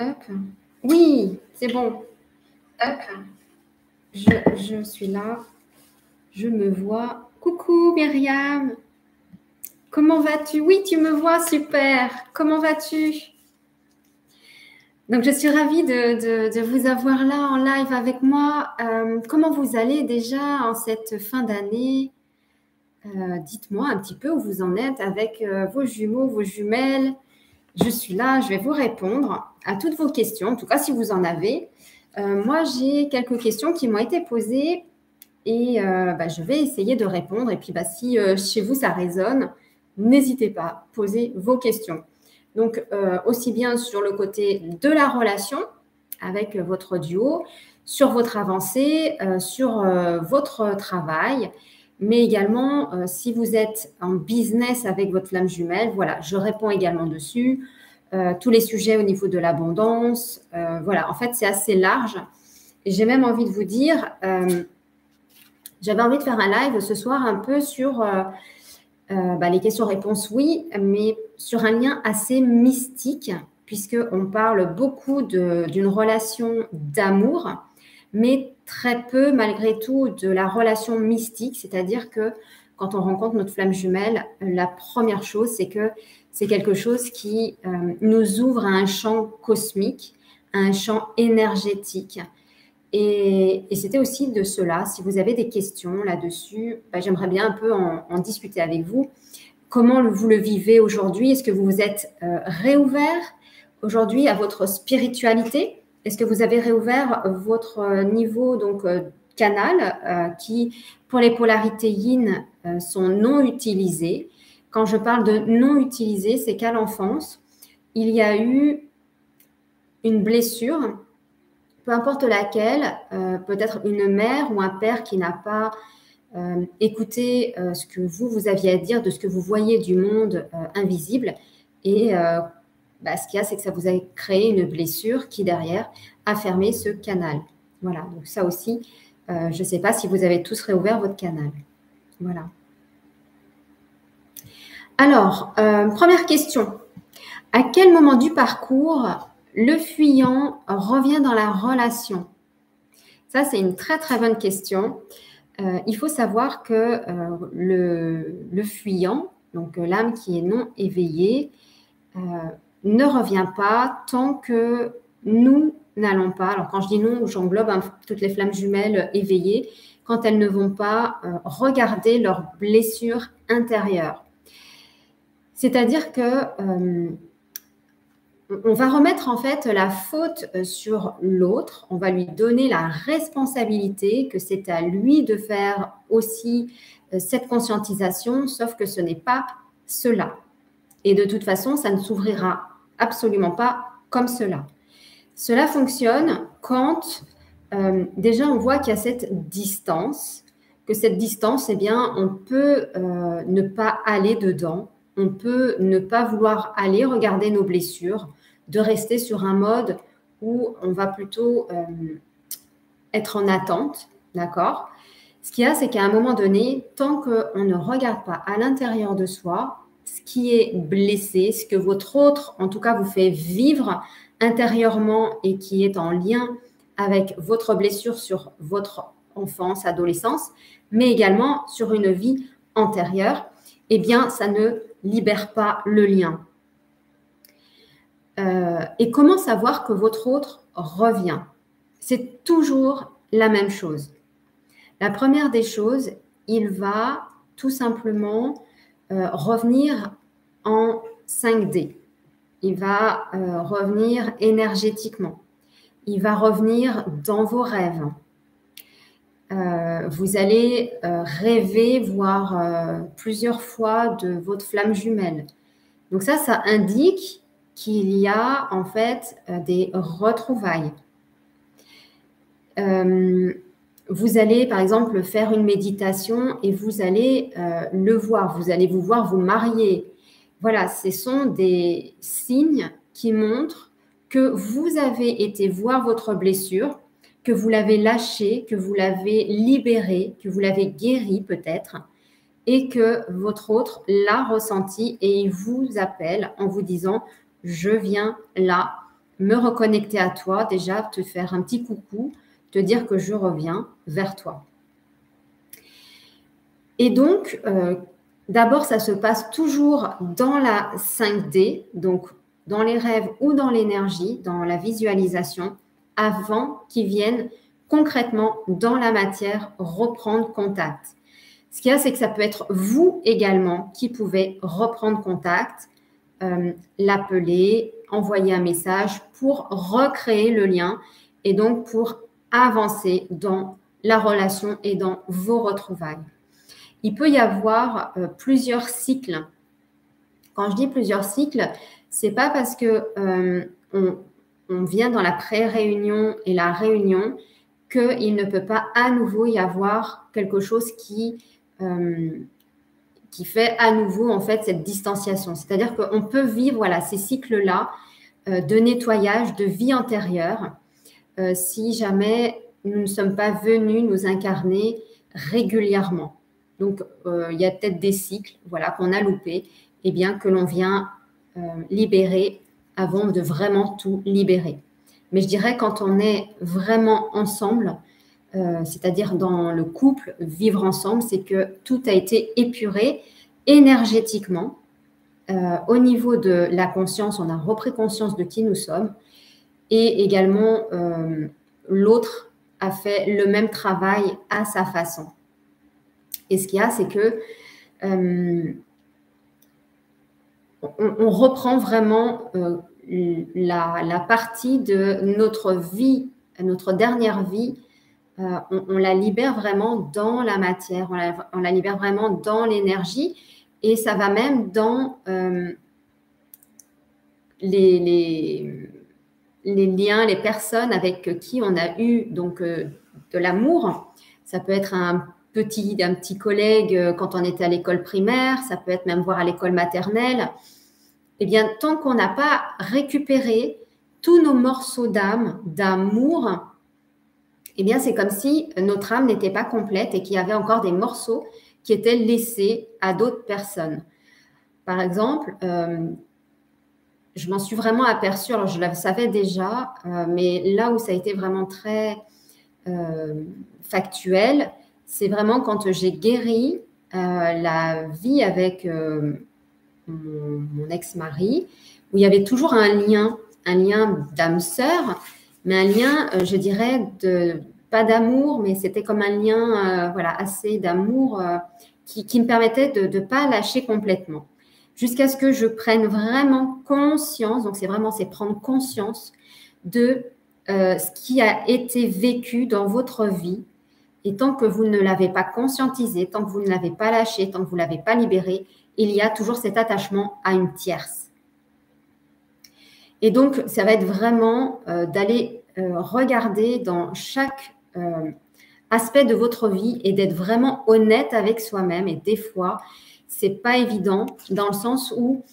Hop. Oui, c'est bon. Hop. Je suis là. Je me vois. Coucou Myriam. Comment vas-tu? Oui, tu me vois, super. Comment vas-tu? Donc, je suis ravie de vous avoir là en live avec moi. Comment vous allez déjà en cette fin d'année? Dites-moi un petit peu où vous en êtes avec vos jumeaux, vos jumelles. Je suis là, je vais vous répondre à toutes vos questions, en tout cas si vous en avez. Moi, j'ai quelques questions qui m'ont été posées et je vais essayer de répondre. Et puis, si chez vous, ça résonne, n'hésitez pas, posez vos questions. Donc, aussi bien sur le côté de la relation avec votre duo, sur votre avancée, sur votre travail, mais également si vous êtes en business avec votre flamme jumelle, voilà, je réponds également dessus. Tous les sujets au niveau de l'abondance, voilà, en fait, c'est assez large. Et j'ai même envie de vous dire, j'avais envie de faire un live ce soir un peu sur les questions-réponses, oui, mais sur un lien assez mystique, puisqu'on parle beaucoup d'une relation d'amour, mais très peu, malgré tout, de la relation mystique, c'est-à-dire que quand on rencontre notre flamme jumelle, la première chose, c'est que c'est quelque chose qui nous ouvre à un champ cosmique, à un champ énergétique. Et c'était aussi de cela. Si vous avez des questions là-dessus, j'aimerais bien un peu en discuter avec vous. Comment vous le vivez aujourd'hui? Est-ce que vous vous êtes réouvert aujourd'hui à votre spiritualité? Est-ce que vous avez réouvert votre niveau canal qui, pour les polarités yin, sont non utilisées? Quand je parle de non utilisées, c'est qu'à l'enfance, il y a eu une blessure, peu importe laquelle, peut-être une mère ou un père qui n'a pas écouté ce que vous aviez à dire, de ce que vous voyez du monde invisible. Et ce qu'il y a, c'est que ça vous a créé une blessure qui, derrière, a fermé ce canal. Voilà, donc ça aussi, je ne sais pas si vous avez tous réouvert votre canal. Voilà. Alors, première question. À quel moment du parcours le fuyant revient dans la relation? Ça, c'est une très, très bonne question. Il faut savoir que le fuyant, donc l'âme qui est non éveillée, ne revient pas tant que nous n'allons pas. Alors, quand je dis non, j'englobe toutes les flammes jumelles éveillées, quand elles ne vont pas regarder leurs blessures intérieures. C'est-à-dire que on va remettre en fait la faute sur l'autre, on va lui donner la responsabilité que c'est à lui de faire aussi cette conscientisation, sauf que ce n'est pas cela. Et de toute façon, ça ne s'ouvrira absolument pas comme cela. Cela fonctionne quand déjà on voit qu'il y a cette distance, que cette distance, eh bien, on peut ne pas aller dedans, on peut ne pas vouloir aller regarder nos blessures, de rester sur un mode où on va plutôt être en attente, d'accord? Ce qu'il y a, c'est qu'à un moment donné, tant qu'on ne regarde pas à l'intérieur de soi, ce qui est blessé, ce que votre autre, en tout cas, vous fait vivre intérieurement et qui est en lien avec votre blessure sur votre enfance, adolescence, mais également sur une vie antérieure, eh bien, ça ne libère pas le lien. Et comment savoir que votre autre revient? C'est toujours la même chose. La première des choses, il va tout simplement revenir en 5D. Il va revenir énergétiquement. Il va revenir dans vos rêves. Vous allez rêver, voire plusieurs fois de votre flamme jumelle. Donc ça indique qu'il y a en fait des retrouvailles. Vous allez par exemple faire une méditation et vous allez le voir, vous allez vous voir vous marier. Voilà, ce sont des signes qui montrent que vous avez été voir votre blessure, que vous l'avez lâchée, que vous l'avez libérée, que vous l'avez guérie peut-être, et que votre autre l'a ressenti et il vous appelle en vous disant « je viens là, me reconnecter à toi, déjà te faire un petit coucou, te dire que je reviens vers toi. Et donc, d'abord, ça se passe toujours dans la 5D, donc dans les rêves ou dans l'énergie, dans la visualisation, avant qu'ils viennent concrètement dans la matière reprendre contact. Ce qu'il y a, c'est que ça peut être vous également qui pouvez reprendre contact, l'appeler, envoyer un message pour recréer le lien et donc pour avancer dans la relation et dans vos retrouvailles. Il peut y avoir plusieurs cycles. Quand je dis plusieurs cycles, c'est pas parce que on vient dans la pré-réunion et la réunion qu'il ne peut pas à nouveau y avoir quelque chose qui fait à nouveau en fait cette distanciation. C'est-à-dire qu'on peut vivre voilà, ces cycles-là de nettoyage, de vie antérieure, si jamais nous ne sommes pas venus nous incarner régulièrement. Donc, il y a peut-être des cycles voilà, qu'on a loupés, et bien que l'on vient libérer avant de vraiment tout libérer. Mais je dirais quand on est vraiment ensemble, c'est-à-dire dans le couple, vivre ensemble, c'est que tout a été épuré énergétiquement. Au niveau de la conscience, on a repris conscience de qui nous sommes. Et également, l'autre a fait le même travail à sa façon. Et ce qu'il y a, c'est que on reprend vraiment la partie de notre vie, notre dernière vie, on la libère vraiment dans la matière, on la libère vraiment dans l'énergie, et ça va même dans les liens, les personnes avec qui on a eu donc de l'amour. Ça peut être un petit collègue quand on était à l'école primaire, ça peut être même voir à l'école maternelle. Eh bien, tant qu'on n'a pas récupéré tous nos morceaux d'âme, d'amour, eh bien, c'est comme si notre âme n'était pas complète et qu'il y avait encore des morceaux qui étaient laissés à d'autres personnes. Par exemple, je m'en suis vraiment aperçue, alors je le savais déjà, mais là où ça a été vraiment très factuel, c'est vraiment quand j'ai guéri la vie avec mon ex-mari, où il y avait toujours un lien d'âme sœur, mais un lien, je dirais, pas d'amour, mais c'était comme un lien voilà, assez d'amour qui me permettait de ne pas lâcher complètement. Jusqu'à ce que je prenne vraiment conscience, donc c'est prendre conscience de ce qui a été vécu dans votre vie. Et tant que vous ne l'avez pas conscientisé, tant que vous ne l'avez pas lâché, tant que vous ne l'avez pas libéré, il y a toujours cet attachement à une tierce. Et donc, ça va être vraiment d'aller regarder dans chaque aspect de votre vie et d'être vraiment honnête avec soi-même. Et des fois, c'est pas évident dans le sens où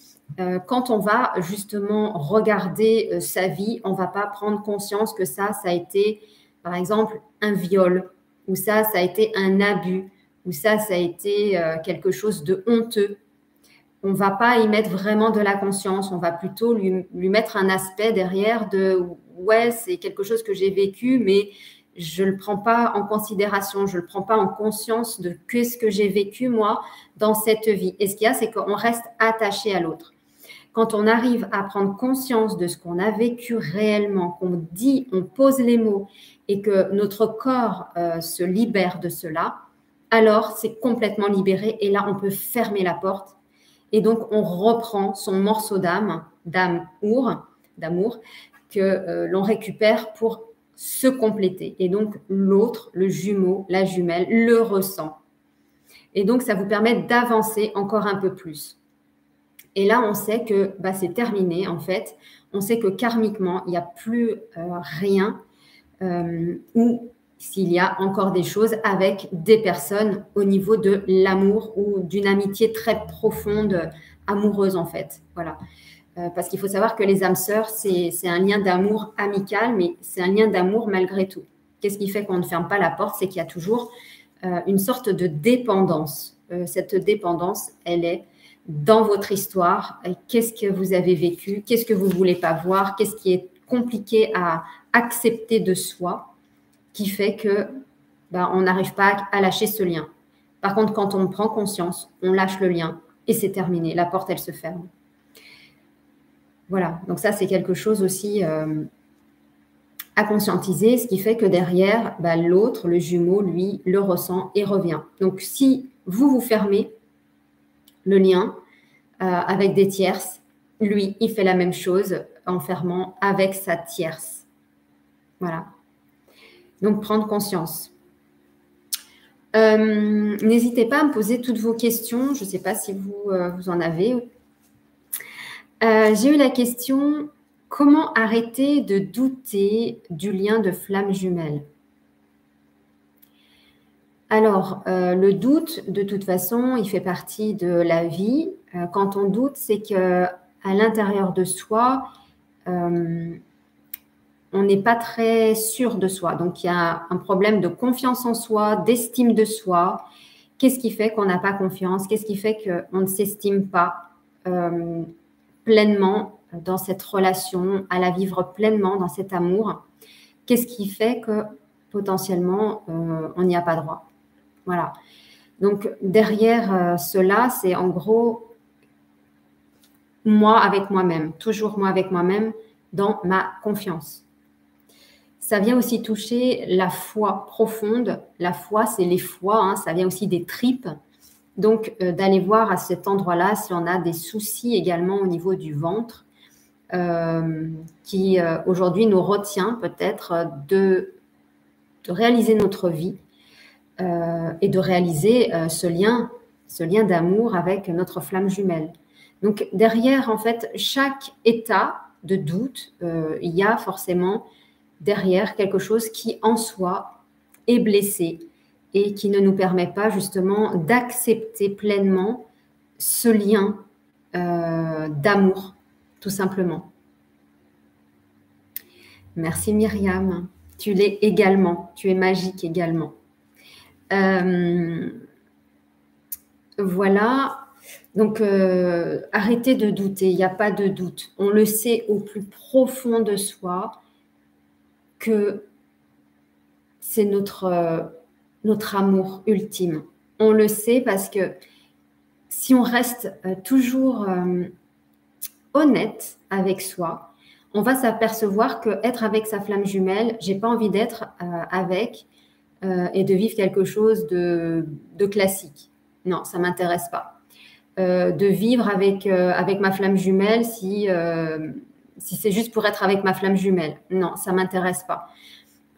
quand on va justement regarder sa vie, on va pas prendre conscience que ça a été, par exemple, un viol, ou ça a été un abus, ou ça a été quelque chose de honteux. On va pas y mettre vraiment de la conscience, on va plutôt lui mettre un aspect derrière de « ouais, c'est quelque chose que j'ai vécu, mais je ne le prends pas en considération, je ne le prends pas en conscience de qu'est-ce que j'ai vécu moi dans cette vie ». Et ce qu'il y a, c'est qu'on reste attaché à l'autre. Quand on arrive à prendre conscience de ce qu'on a vécu réellement, qu'on dit, on pose les mots et que notre corps se libère de cela, alors c'est complètement libéré et là, on peut fermer la porte. Et donc, on reprend son morceau d'amour que l'on récupère pour se compléter. Et donc, l'autre, le jumeau, la jumelle, le ressent. Et donc, ça vous permet d'avancer encore un peu plus. Et là, on sait que c'est terminé, en fait. On sait que karmiquement, il n'y a plus rien ou s'il y a encore des choses avec des personnes au niveau de l'amour ou d'une amitié très profonde, amoureuse, en fait. Voilà. Parce qu'il faut savoir que les âmes sœurs, c'est un lien d'amour amical, mais c'est un lien d'amour malgré tout. Qu'est-ce qui fait qu'on ne ferme pas la porte? C'est qu'il y a toujours une sorte de dépendance. Cette dépendance, elle est dans votre histoire. Qu'est-ce que vous avez vécu? Qu'est-ce que vous ne voulez pas voir? Qu'est-ce qui est compliqué à accepter de soi qui fait que on n'arrive pas à lâcher ce lien. Par contre, quand on prend conscience, on lâche le lien et c'est terminé. La porte, elle se ferme. Voilà, donc ça, c'est quelque chose aussi à conscientiser, ce qui fait que derrière, l'autre, le jumeau, lui, le ressent et revient. Donc, si vous fermez le lien avec des tierces, lui, il fait la même chose en fermant avec sa tierce. Voilà. Donc, prendre conscience. N'hésitez pas à me poser toutes vos questions. Je ne sais pas si vous en avez. J'ai eu la question, comment arrêter de douter du lien de flamme jumelle? Alors, le doute, de toute façon, il fait partie de la vie. Quand on doute, c'est qu'à l'intérieur de soi, on n'est pas très sûr de soi. Donc, il y a un problème de confiance en soi, d'estime de soi. Qu'est-ce qui fait qu'on n'a pas confiance? Qu'est-ce qui fait qu'on ne s'estime pas pleinement dans cette relation, à la vivre pleinement dans cet amour? Qu'est-ce qui fait que potentiellement, on n'y a pas droit? Voilà. Donc, derrière cela, c'est en gros moi avec moi-même, toujours moi avec moi-même dans ma confiance. Ça vient aussi toucher la foi profonde. La foi, c'est les foies, hein, ça vient aussi des tripes. Donc, d'aller voir à cet endroit-là si on a des soucis également au niveau du ventre qui aujourd'hui nous retient peut-être de réaliser notre vie et de réaliser ce lien d'amour avec notre flamme jumelle. Donc, derrière, en fait, chaque état de doute, il y a forcément derrière quelque chose qui en soi est blessé et qui ne nous permet pas justement d'accepter pleinement ce lien d'amour, tout simplement. Merci Myriam, tu l'es également, tu es magique également. Voilà, donc arrêtez de douter, il n'y a pas de doute. On le sait au plus profond de soi que c'est notre amour ultime. On le sait parce que si on reste toujours honnête avec soi, on va s'apercevoir qu'être avec sa flamme jumelle, j'ai pas envie d'être avec et de vivre quelque chose de classique. Non, ça m'intéresse pas. De vivre avec ma flamme jumelle si c'est juste pour être avec ma flamme jumelle. Non, ça m'intéresse pas.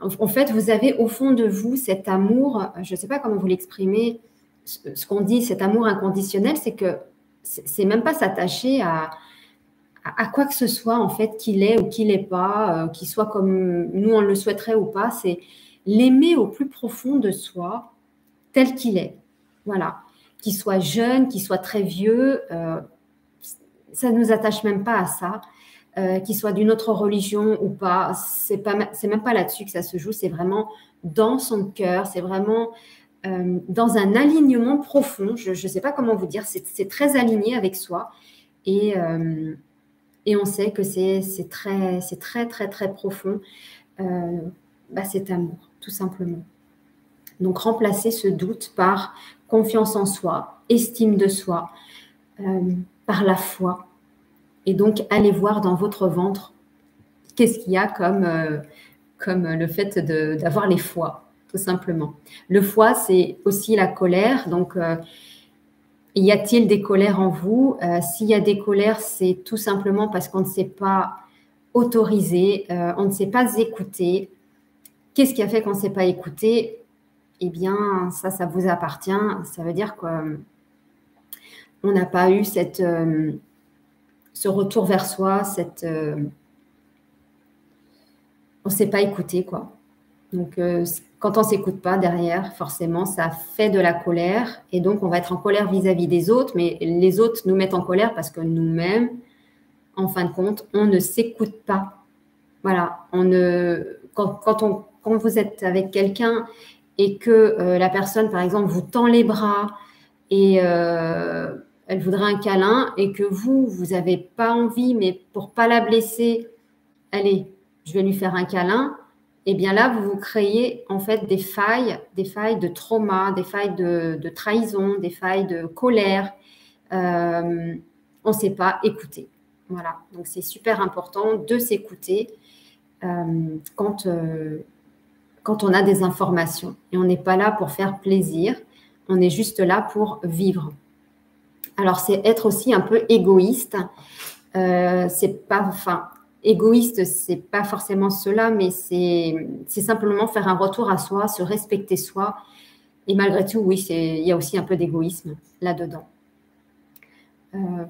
En fait, vous avez au fond de vous cet amour, je ne sais pas comment vous l'exprimez, ce qu'on dit, cet amour inconditionnel, c'est que c'est même pas s'attacher à quoi que ce soit, en fait, qu'il est ou qu'il n'est pas, qu'il soit comme nous, on le souhaiterait ou pas, c'est l'aimer au plus profond de soi, tel qu'il est. Voilà. Qu'il soit jeune, qu'il soit très vieux, ça ne nous attache même pas à ça. Qu'il soit d'une autre religion ou pas, c'est même pas là-dessus que ça se joue, c'est vraiment dans son cœur, c'est vraiment dans un alignement profond, je ne sais pas comment vous dire, c'est très aligné avec soi et on sait que c'est très, très, très profond, cet amour, tout simplement. Donc, remplacer ce doute par confiance en soi, estime de soi, par la foi. Et donc, allez voir dans votre ventre qu'est-ce qu'il y a comme le fait d'avoir les foies, tout simplement. Le foie, c'est aussi la colère. Donc, y a-t-il des colères en vous? S'il y a des colères, c'est tout simplement parce qu'on ne s'est pas autorisé, on ne s'est pas écouté. Qu'est-ce qui a fait qu'on ne s'est pas écouté? Eh bien, ça vous appartient. Ça veut dire qu'on n'a pas eu ce retour vers soi, on ne s'est pas écouté, quoi. Donc, quand on ne s'écoute pas derrière, forcément, ça fait de la colère. Et donc, on va être en colère vis-à-vis des autres, mais les autres nous mettent en colère parce que nous-mêmes, en fin de compte, on ne s'écoute pas. Voilà. Quand vous êtes avec quelqu'un et que la personne, par exemple, vous tend les bras et elle voudrait un câlin et que vous n'avez pas envie, mais pour ne pas la blesser, allez, je vais lui faire un câlin. Et bien là, vous vous créez en fait des failles de trauma, des failles de trahison, des failles de colère. On ne sait pas écouter. Voilà, donc c'est super important de s'écouter quand on a des informations. Et on n'est pas là pour faire plaisir, on est juste là pour vivre. Alors, c'est être aussi un peu égoïste. C'est pas, enfin, égoïste, c'est pas forcément cela, mais c'est simplement faire un retour à soi, se respecter soi. Et malgré tout, oui, il y a aussi un peu d'égoïsme là-dedans.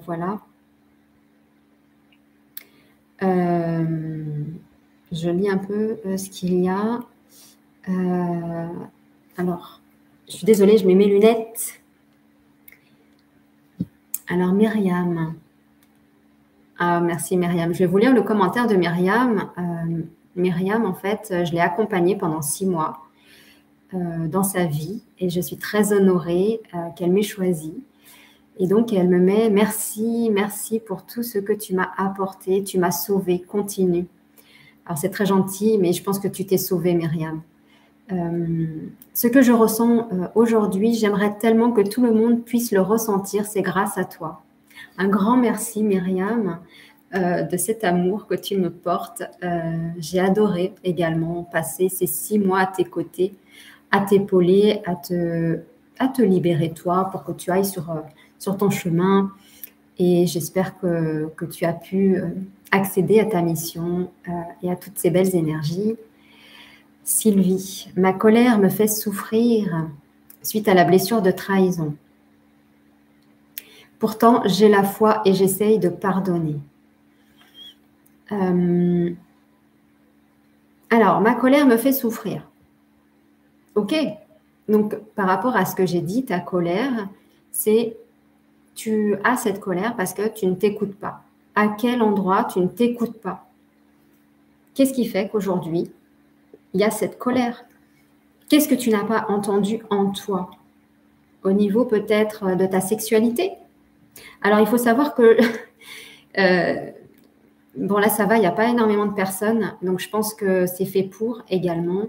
Voilà. Je lis un peu ce qu'il y a. Alors, je suis désolée, je mets mes lunettes. Alors, Myriam. Ah, merci Myriam. Je vais vous lire le commentaire de Myriam. Myriam, en fait, je l'ai accompagnée pendant 6 mois dans sa vie et je suis très honorée qu'elle m'ait choisie. Et donc, elle me met « Merci, merci pour tout ce que tu m'as apporté, tu m'as sauvée, continue. » Alors, c'est très gentil, mais je pense que tu t'es sauvée, Myriam. Ce que je ressens aujourd'hui, j'aimerais tellement que tout le monde puisse le ressentir, c'est grâce à toi. Un grand merci, Myriam, de cet amour que tu me portes. J'ai adoré également passer ces 6 mois à tes côtés, à t'épauler, à te libérer toi pour que tu ailles sur ton chemin. Et j'espère que tu as pu accéder à ta mission et à toutes ces belles énergies. Sylvie, ma colère me fait souffrir suite à la blessure de trahison. Pourtant, j'ai la foi et j'essaye de pardonner. Alors, ma colère me fait souffrir. Ok, donc par rapport à ce que j'ai dit, ta colère, c'est tu as cette colère parce que tu ne t'écoutes pas. À quel endroit tu ne t'écoutes pas? Qu'est-ce qui fait qu'aujourd'hui, il y a cette colère? Qu'est-ce que tu n'as pas entendu en toi? Au niveau peut-être de ta sexualité? Alors, il faut savoir que, bon là ça va, il n'y a pas énormément de personnes, donc je pense que c'est fait pour également,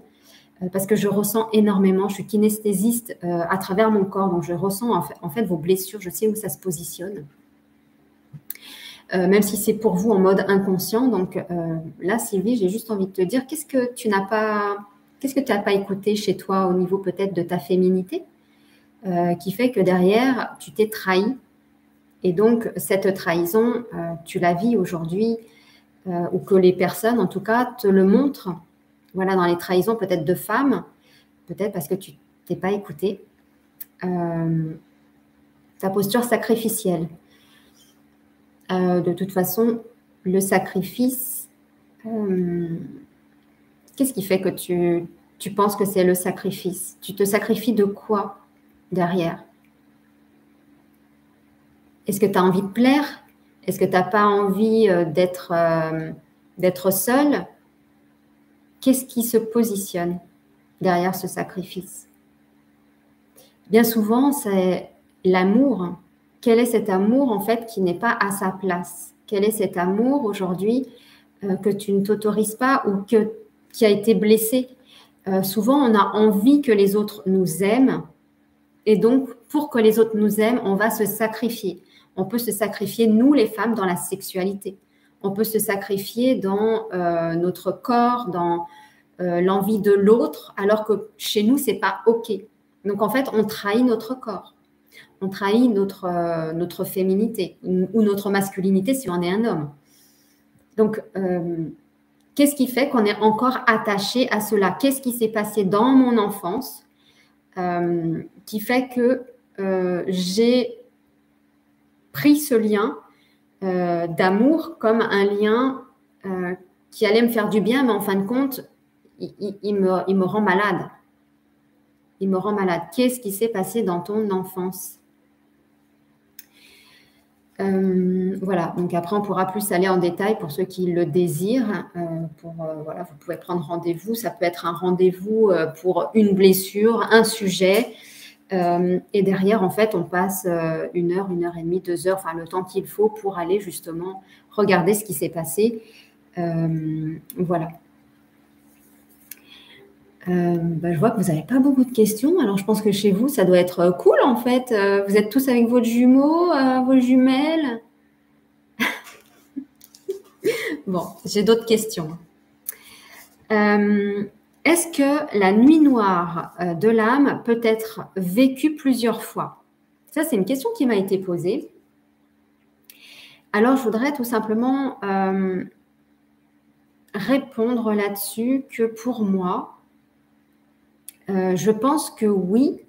parce que je ressens énormément, je suis kinesthésiste à travers mon corps, donc je ressens en fait vos blessures, je sais où ça se positionne. Même si c'est pour vous en mode inconscient. Donc là, Sylvie, j'ai juste envie de te dire, qu'est-ce que tu n'as pas écouté chez toi au niveau peut-être de ta féminité, qui fait que derrière, tu t'es trahi. Et donc, cette trahison, tu la vis aujourd'hui, ou que les personnes, en tout cas, te le montrent. Voilà, dans les trahisons peut-être de femmes, peut-être parce que tu t'es pas écouté. Ta posture sacrificielle. De toute façon, le sacrifice, qu'est-ce qui fait que tu penses que c'est le sacrifice? Tu te sacrifies de quoi derrière? Est-ce que tu as envie de plaire? Est-ce que tu n'as pas envie d'être seule? Qu'est-ce qui se positionne derrière ce sacrifice? Bien souvent, c'est l'amour. Quel est cet amour, en fait, qui n'est pas à sa place? Quel est cet amour, aujourd'hui, que tu ne t'autorises pas ou qui a été blessé? Souvent, on a envie que les autres nous aiment. Et donc, pour que les autres nous aiment, on va se sacrifier. On peut se sacrifier, nous, les femmes, dans la sexualité. On peut se sacrifier dans notre corps, dans l'envie de l'autre, alors que chez nous, c'est pas OK. Donc, en fait, on trahit notre corps. On trahit notre féminité ou notre masculinité si on est un homme. Donc, qu'est-ce qui fait qu'on est encore attaché à cela? Qu'est-ce qui s'est passé dans mon enfance qui fait que j'ai pris ce lien d'amour comme un lien qui allait me faire du bien, mais en fin de compte, il me rend malade. Il me rend malade. Qu'est-ce qui s'est passé dans ton enfance? Voilà, donc après on pourra plus aller en détail pour ceux qui le désirent. Voilà, vous pouvez prendre rendez-vous. Ça peut être un rendez-vous pour une blessure, un sujet. Et derrière, en fait, on passe 1 heure et demie, 2 heures, enfin le temps qu'il faut pour aller justement regarder ce qui s'est passé Voilà. Je vois que vous n'avez pas beaucoup de questions. Alors, je pense que chez vous, ça doit être cool, en fait. Vous êtes tous avec vos jumeaux, vos jumelles. Bon, j'ai d'autres questions. Est-ce que la nuit noire de l'âme peut être vécue plusieurs fois? Ça, c'est une question qui m'a été posée. Alors, je voudrais tout simplement répondre là-dessus que pour moi, je pense que oui,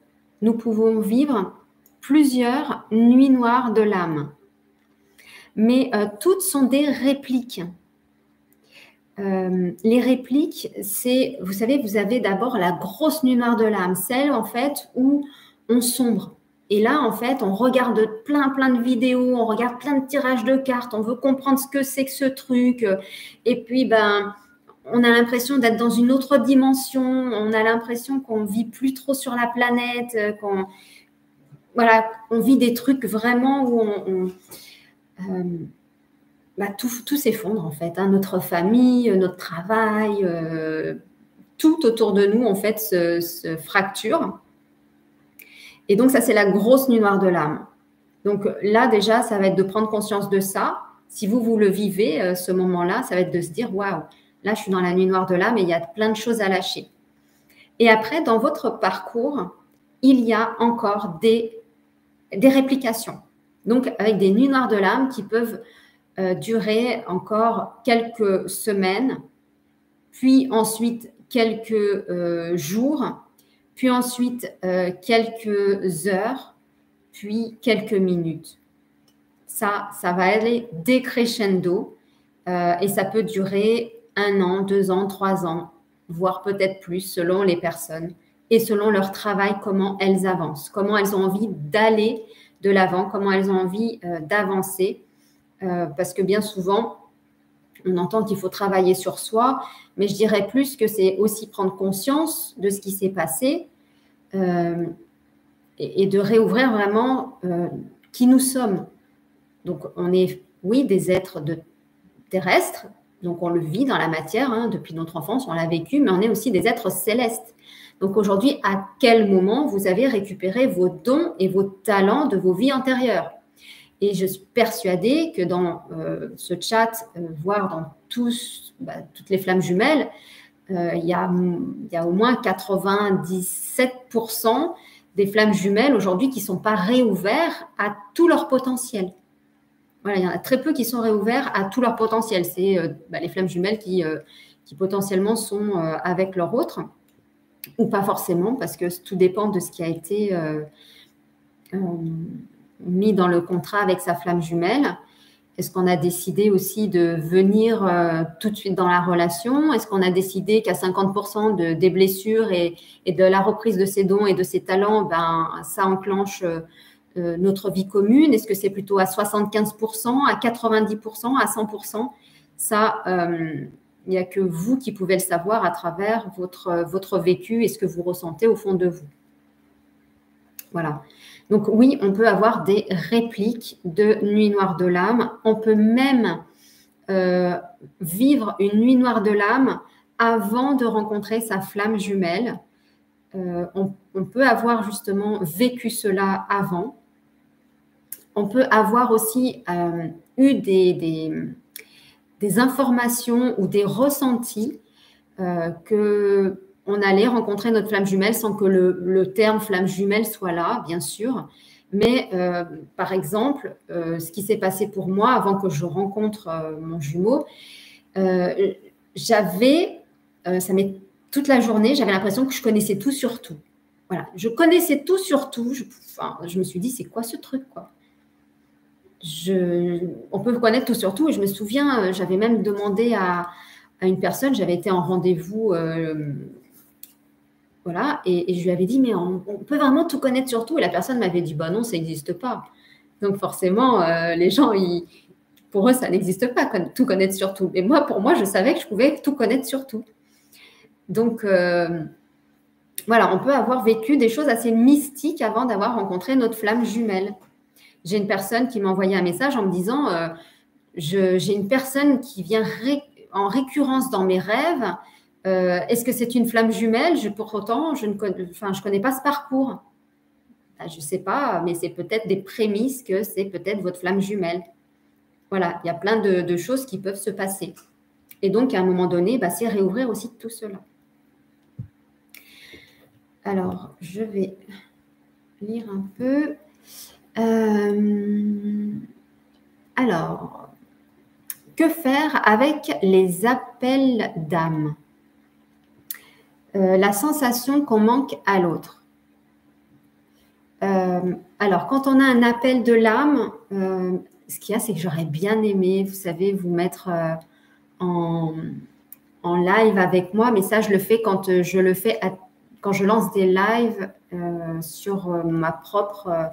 nous pouvons vivre plusieurs nuits noires de l'âme. Mais toutes sont des répliques. Les répliques, c'est, vous savez, vous avez d'abord la grosse nuit noire de l'âme, celle en fait où on sombre. Et là, en fait, on regarde plein de vidéos, on regarde plein de tirages de cartes, on veut comprendre ce que c'est que ce truc. Et puis, on a l'impression d'être dans une autre dimension, on a l'impression qu'on vit plus trop sur la planète, on vit des trucs vraiment où tout s'effondre en fait, hein. Notre famille, notre travail, tout autour de nous en fait se fracture. Et donc ça, c'est la grosse nuit noire de l'âme. Donc là déjà, ça va être de prendre conscience de ça. Si vous le vivez, ce moment-là, ça va être de se dire, waouh, là je suis dans la nuit noire de l'âme et il y a plein de choses à lâcher. Et après, dans votre parcours, il y a encore des réplications. Donc avec des nuits noires de l'âme qui peuvent durer encore quelques semaines, puis ensuite quelques jours, puis ensuite quelques heures, puis quelques minutes. Ça va aller décrescendo et ça peut durer 1 an, 2 ans, 3 ans, voire peut-être plus selon les personnes et selon leur travail, comment elles avancent, comment elles ont envie d'aller de l'avant, comment elles ont envie d'avancer. Parce que bien souvent, on entend qu'il faut travailler sur soi, mais je dirais plus que c'est aussi prendre conscience de ce qui s'est passé et de réouvrir vraiment qui nous sommes. Donc, on est, oui, des êtres terrestres, donc on le vit dans la matière, hein, depuis notre enfance, on l'a vécu, mais on est aussi des êtres célestes. Donc aujourd'hui, à quel moment vous avez récupéré vos dons et vos talents de vos vies antérieures? Et je suis persuadée que dans ce chat, voire dans toutes les flammes jumelles, il y a au moins 97% des flammes jumelles aujourd'hui qui ne sont pas réouverts à tout leur potentiel. Voilà, il y en a très peu qui sont réouverts à tout leur potentiel. C'est les flammes jumelles qui potentiellement sont avec leur autre, ou pas forcément, parce que tout dépend de ce qui a été mis dans le contrat avec sa flamme jumelle. Est-ce qu'on a décidé aussi de venir tout de suite dans la relation? Est-ce qu'on a décidé qu'à 50% des blessures et de la reprise de ses dons et de ses talents, ça enclenche notre vie commune? Est-ce que c'est plutôt à 75%, à 90%, à 100%? Ça, il n'y a que vous qui pouvez le savoir à travers votre vécu et ce que vous ressentez au fond de vous. Voilà. Donc oui, on peut avoir des répliques de nuit noire de l'âme. On peut même vivre une nuit noire de l'âme avant de rencontrer sa flamme jumelle. On peut avoir justement vécu cela avant. On peut avoir aussi eu des informations ou des ressentis qu'on allait rencontrer notre flamme jumelle sans que le terme flamme jumelle soit là, bien sûr. Mais par exemple, ce qui s'est passé pour moi avant que je rencontre mon jumeau, toute la journée, j'avais l'impression que je connaissais tout sur tout. Voilà, je connaissais tout sur tout. Je me suis dit, c'est quoi ce truc, quoi? On peut connaître tout sur tout. Et je me souviens, j'avais même demandé à une personne, j'avais été en rendez-vous, voilà, et je lui avais dit, mais on peut vraiment tout connaître sur tout? Et la personne m'avait dit, bah non, ça n'existe pas. Donc forcément, les gens, pour eux, ça n'existe pas, tout connaître sur tout. Et moi, pour moi, je savais que je pouvais tout connaître sur tout. Donc, voilà, on peut avoir vécu des choses assez mystiques avant d'avoir rencontré notre flamme jumelle. J'ai une personne qui m'a envoyé un message en me disant, j'ai une personne qui vient en récurrence dans mes rêves. Est-ce que c'est une flamme jumelle? Pour autant, je ne connais pas ce parcours. Je ne sais pas, mais c'est peut-être des prémices que c'est peut-être votre flamme jumelle. Voilà, il y a plein de choses qui peuvent se passer. Et donc, à un moment donné, c'est réouvrir aussi tout cela. Alors, je vais lire un peu. Alors, que faire avec les appels d'âme? La sensation qu'on manque à l'autre. Alors, quand on a un appel de l'âme, ce qu'il y a, c'est que j'aurais bien aimé, vous savez, vous mettre en live avec moi, mais ça, je le fais quand quand je lance des lives sur ma propre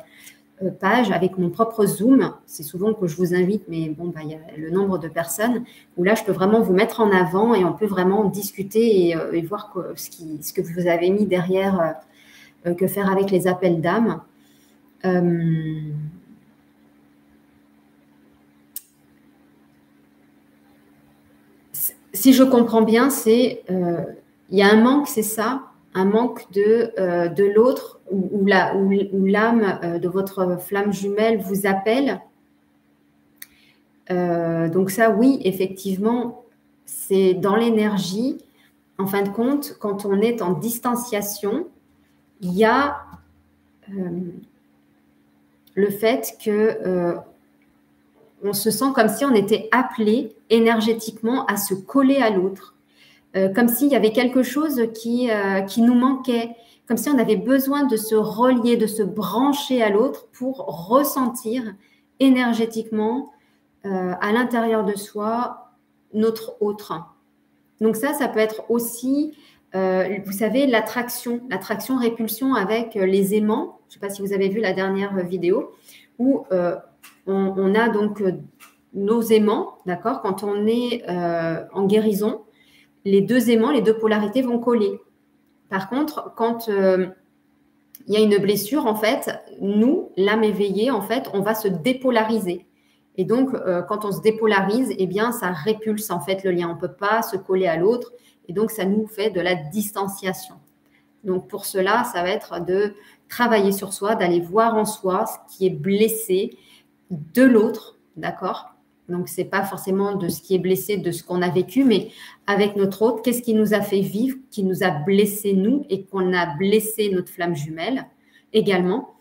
page, avec mon propre Zoom. C'est souvent que je vous invite, mais bon, il y a le nombre de personnes où là, je peux vraiment vous mettre en avant et on peut vraiment discuter et voir ce que vous avez mis derrière. Que faire avec les appels d'âme. Si je comprends bien, il y a un manque, c'est ça, un manque de l'autre où l'âme de votre flamme jumelle vous appelle. Donc ça, oui, effectivement, c'est dans l'énergie. En fin de compte, quand on est en distanciation, il y a le fait que on se sent comme si on était appelé énergétiquement à se coller à l'autre, comme s'il y avait quelque chose qui nous manquait, comme si on avait besoin de se relier, de se brancher à l'autre pour ressentir énergétiquement à l'intérieur de soi notre autre. Donc ça peut être aussi vous savez, l'attraction-répulsion avec les aimants. Je ne sais pas si vous avez vu la dernière vidéo où on a donc nos aimants, d'accord? Quand on est en guérison, les deux aimants, les deux polarités vont coller. Par contre, quand il y a une blessure, en fait, nous, l'âme éveillée, en fait, on va se dépolariser. Et donc, quand on se dépolarise, eh bien, ça répulse en fait le lien. On ne peut pas se coller à l'autre. Et donc, ça nous fait de la distanciation. Donc, pour cela, ça va être de travailler sur soi, d'aller voir en soi ce qui est blessé de l'autre, d'accord? Donc, ce n'est pas forcément de ce qui est blessé, de ce qu'on a vécu, mais avec notre autre, qu'est-ce qui nous a fait vivre, qui nous a blessé nous et qu'on a blessé notre flamme jumelle également,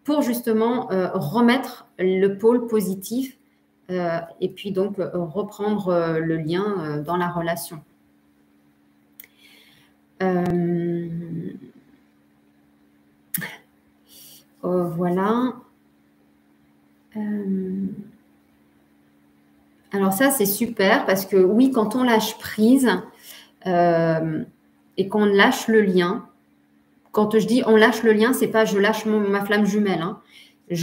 pour justement remettre le pôle positif et puis donc reprendre le lien dans la relation. Voilà. Alors ça, c'est super parce que oui, quand on lâche prise et qu'on lâche le lien, quand je dis on lâche le lien, c'est pas je lâche ma flamme jumelle. Hein.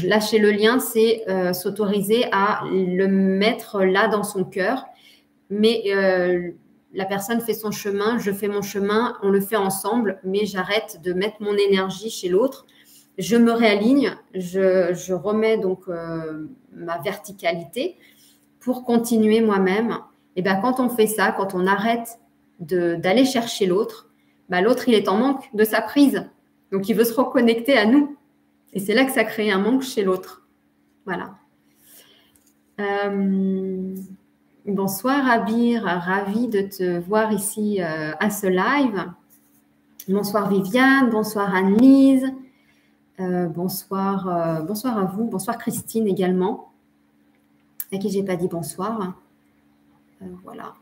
Lâcher le lien, c'est s'autoriser à le mettre là dans son cœur, mais la personne fait son chemin, je fais mon chemin, on le fait ensemble, mais j'arrête de mettre mon énergie chez l'autre. Je me réaligne, je remets donc ma verticalité pour continuer moi-même. Et bien, quand on fait ça, quand on arrête d'aller chercher l'autre, l'autre, il est en manque de sa prise. Donc, il veut se reconnecter à nous. Et c'est là que ça crée un manque chez l'autre. Voilà. Bonsoir Abir, ravie de te voir ici à ce live. Bonsoir Viviane, bonsoir Anne-Lise, bonsoir à vous, bonsoir Christine également, à qui je n'ai pas dit bonsoir. Voilà.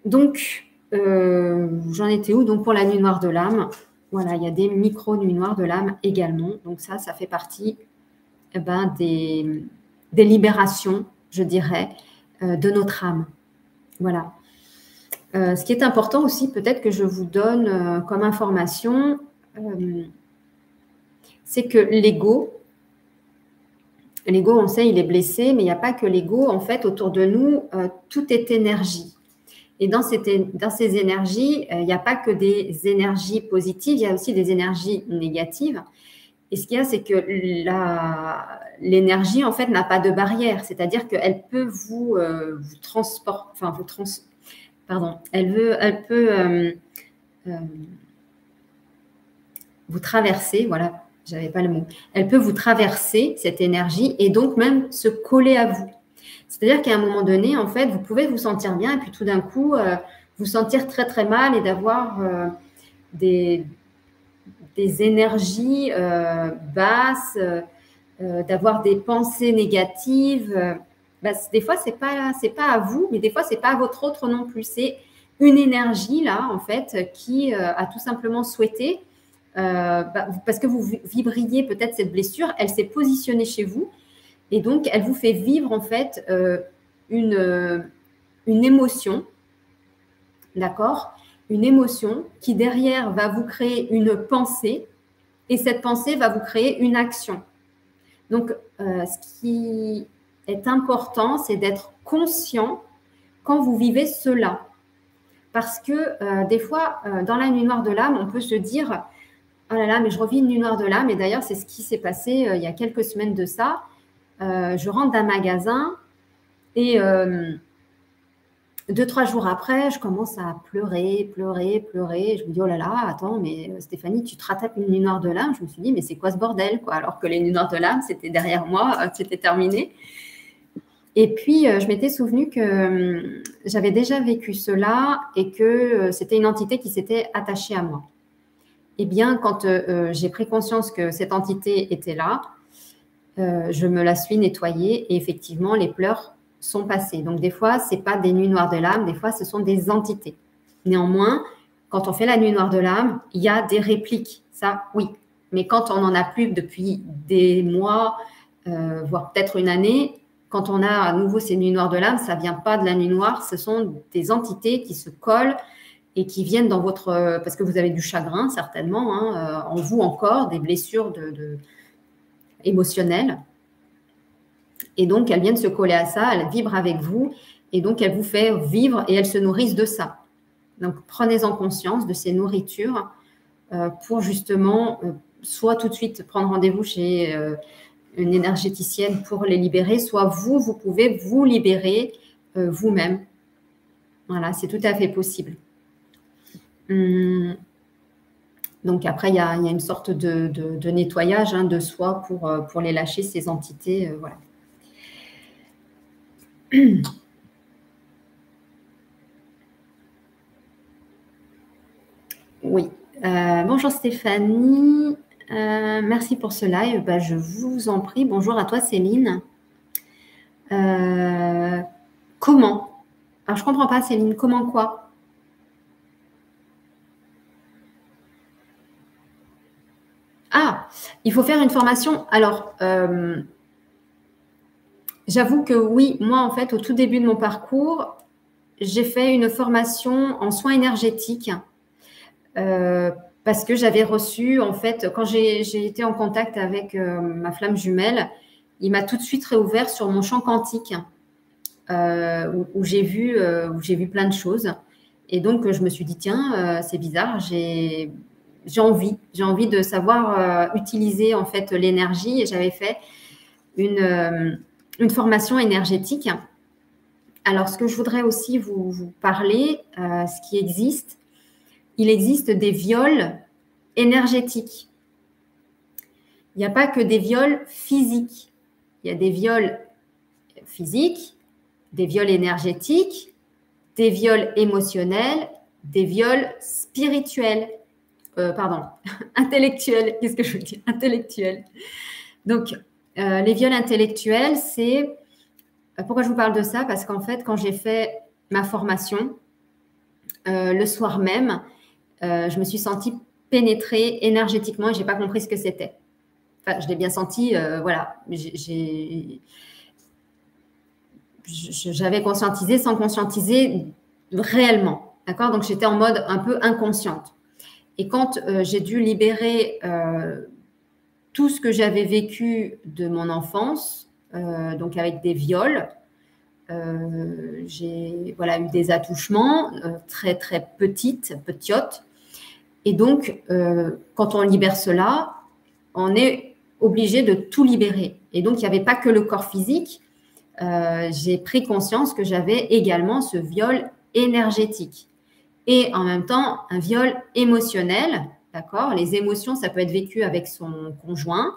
Donc, j'en étais où? Donc, pour la nuit noire de l'âme, voilà, il y a des micro-nuits noires de l'âme également. Donc, ça fait partie des libérations, je dirais, de notre âme. Voilà. Ce qui est important aussi, peut-être que je vous donne comme information, c'est que l'ego, on sait, il est blessé, mais il n'y a pas que l'ego. En fait, autour de nous, tout est énergie. Et dans ces énergies, il n'y a pas que des énergies positives, il y a aussi des énergies négatives. Et ce qu'il y a, c'est que l'énergie, en fait, n'a pas de barrière. C'est-à-dire qu'elle peut vous transporter, enfin, pardon, elle peut vous traverser, voilà, j'avais pas le mot. Elle peut vous traverser, cette énergie, et donc même se coller à vous. C'est-à-dire qu'à un moment donné, en fait, vous pouvez vous sentir bien, et puis tout d'un coup, vous sentir très, très mal et d'avoir des énergies basses, d'avoir des pensées négatives. Des fois, c'est pas à vous, mais des fois, c'est pas à votre autre non plus. C'est une énergie, là, en fait, qui a tout simplement souhaité, parce que vous vibriez peut-être cette blessure, elle s'est positionnée chez vous, et donc, elle vous fait vivre, en fait, une émotion, d'accord? Une émotion qui, derrière, va vous créer une pensée, et cette pensée va vous créer une action. Donc, ce qui est important, c'est d'être conscient quand vous vivez cela. Parce que des fois, dans la nuit noire de l'âme, on peut se dire « Oh là là, mais je revis une nuit noire de l'âme ». Et d'ailleurs, c'est ce qui s'est passé il y a quelques semaines de ça. Je rentre d'un magasin et 2-3 jours après, je commence à pleurer. Je me dis « Oh là là, attends, mais Stéphanie, tu te rattrapes une nuit noire de l'âme ». Je me suis dit « Mais c'est quoi ce bordel quoi ?» Alors que les nuits noires de l'âme, c'était derrière moi, c'était terminé. Et puis, je m'étais souvenu que j'avais déjà vécu cela et que c'était une entité qui s'était attachée à moi. Eh bien, quand j'ai pris conscience que cette entité était là, je me la suis nettoyée et effectivement, les pleurs sont passés. Donc, des fois, ce n'est pas des nuits noires de l'âme, des fois, ce sont des entités. Néanmoins, quand on fait la nuit noire de l'âme, il y a des répliques, ça, oui. Mais quand on n'en a plus depuis des mois, voire peut-être une année, quand on a à nouveau ces nuits noires de l'âme, ça ne vient pas de la nuit noire, ce sont des entités qui se collent et qui viennent dans votre… Parce que vous avez du chagrin, certainement, hein, en vous encore, des blessures émotionnelles. Et donc, elles viennent se coller à ça, elles vibrent avec vous, et donc elles vous font vivre et elles se nourrissent de ça. Donc, prenez-en conscience de ces nourritures pour justement soit tout de suite prendre rendez-vous chez une énergéticienne pour les libérer, soit vous pouvez vous libérer vous-même. Voilà, c'est tout à fait possible. Donc après, il y a une sorte de nettoyage de soi pour les lâcher, ces entités. Voilà. Oui. Bonjour Stéphanie. Merci pour ce live. Je vous en prie. Bonjour à toi Céline. Comment? Alors, je ne comprends pas Céline. Comment quoi? Ah, il faut faire une formation. Alors, j'avoue que oui, moi en fait, au tout début de mon parcours, j'ai fait une formation en soins énergétiques parce que j'avais reçu, en fait, quand j'ai été en contact avec ma flamme jumelle, il m'a tout de suite réouvert sur mon champ quantique où j'ai vu plein de choses. Et donc, je me suis dit, tiens, c'est bizarre, j'ai envie de savoir utiliser en fait l'énergie. Et j'avais fait une formation énergétique. Alors, ce que je voudrais aussi vous parler, ce qui existe, il existe des viols énergétiques. Il n'y a pas que des viols physiques. Il y a des viols physiques, des viols énergétiques, des viols émotionnels, des viols spirituels. Pardon, intellectuels. Qu'est-ce que je veux dire? Intellectuels. Donc, les viols intellectuels, c'est… Pourquoi je vous parle de ça? Parce qu'en fait, quand j'ai fait ma formation, le soir même, je me suis sentie pénétrée énergétiquement et je n'ai pas compris ce que c'était. Enfin, je l'ai bien senti, voilà. J'avais conscientisé sans conscientiser réellement. D'accord? Donc, j'étais en mode un peu inconsciente. Et quand j'ai dû libérer tout ce que j'avais vécu de mon enfance, donc avec des viols, j'ai eu des attouchements très, très petiotes. Et donc, quand on libère cela, on est obligé de tout libérer. Et donc, il n'y avait pas que le corps physique. J'ai pris conscience que j'avais également ce viol énergétique. Et en même temps, un viol émotionnel, d'accord? Les émotions, ça peut être vécu avec son conjoint,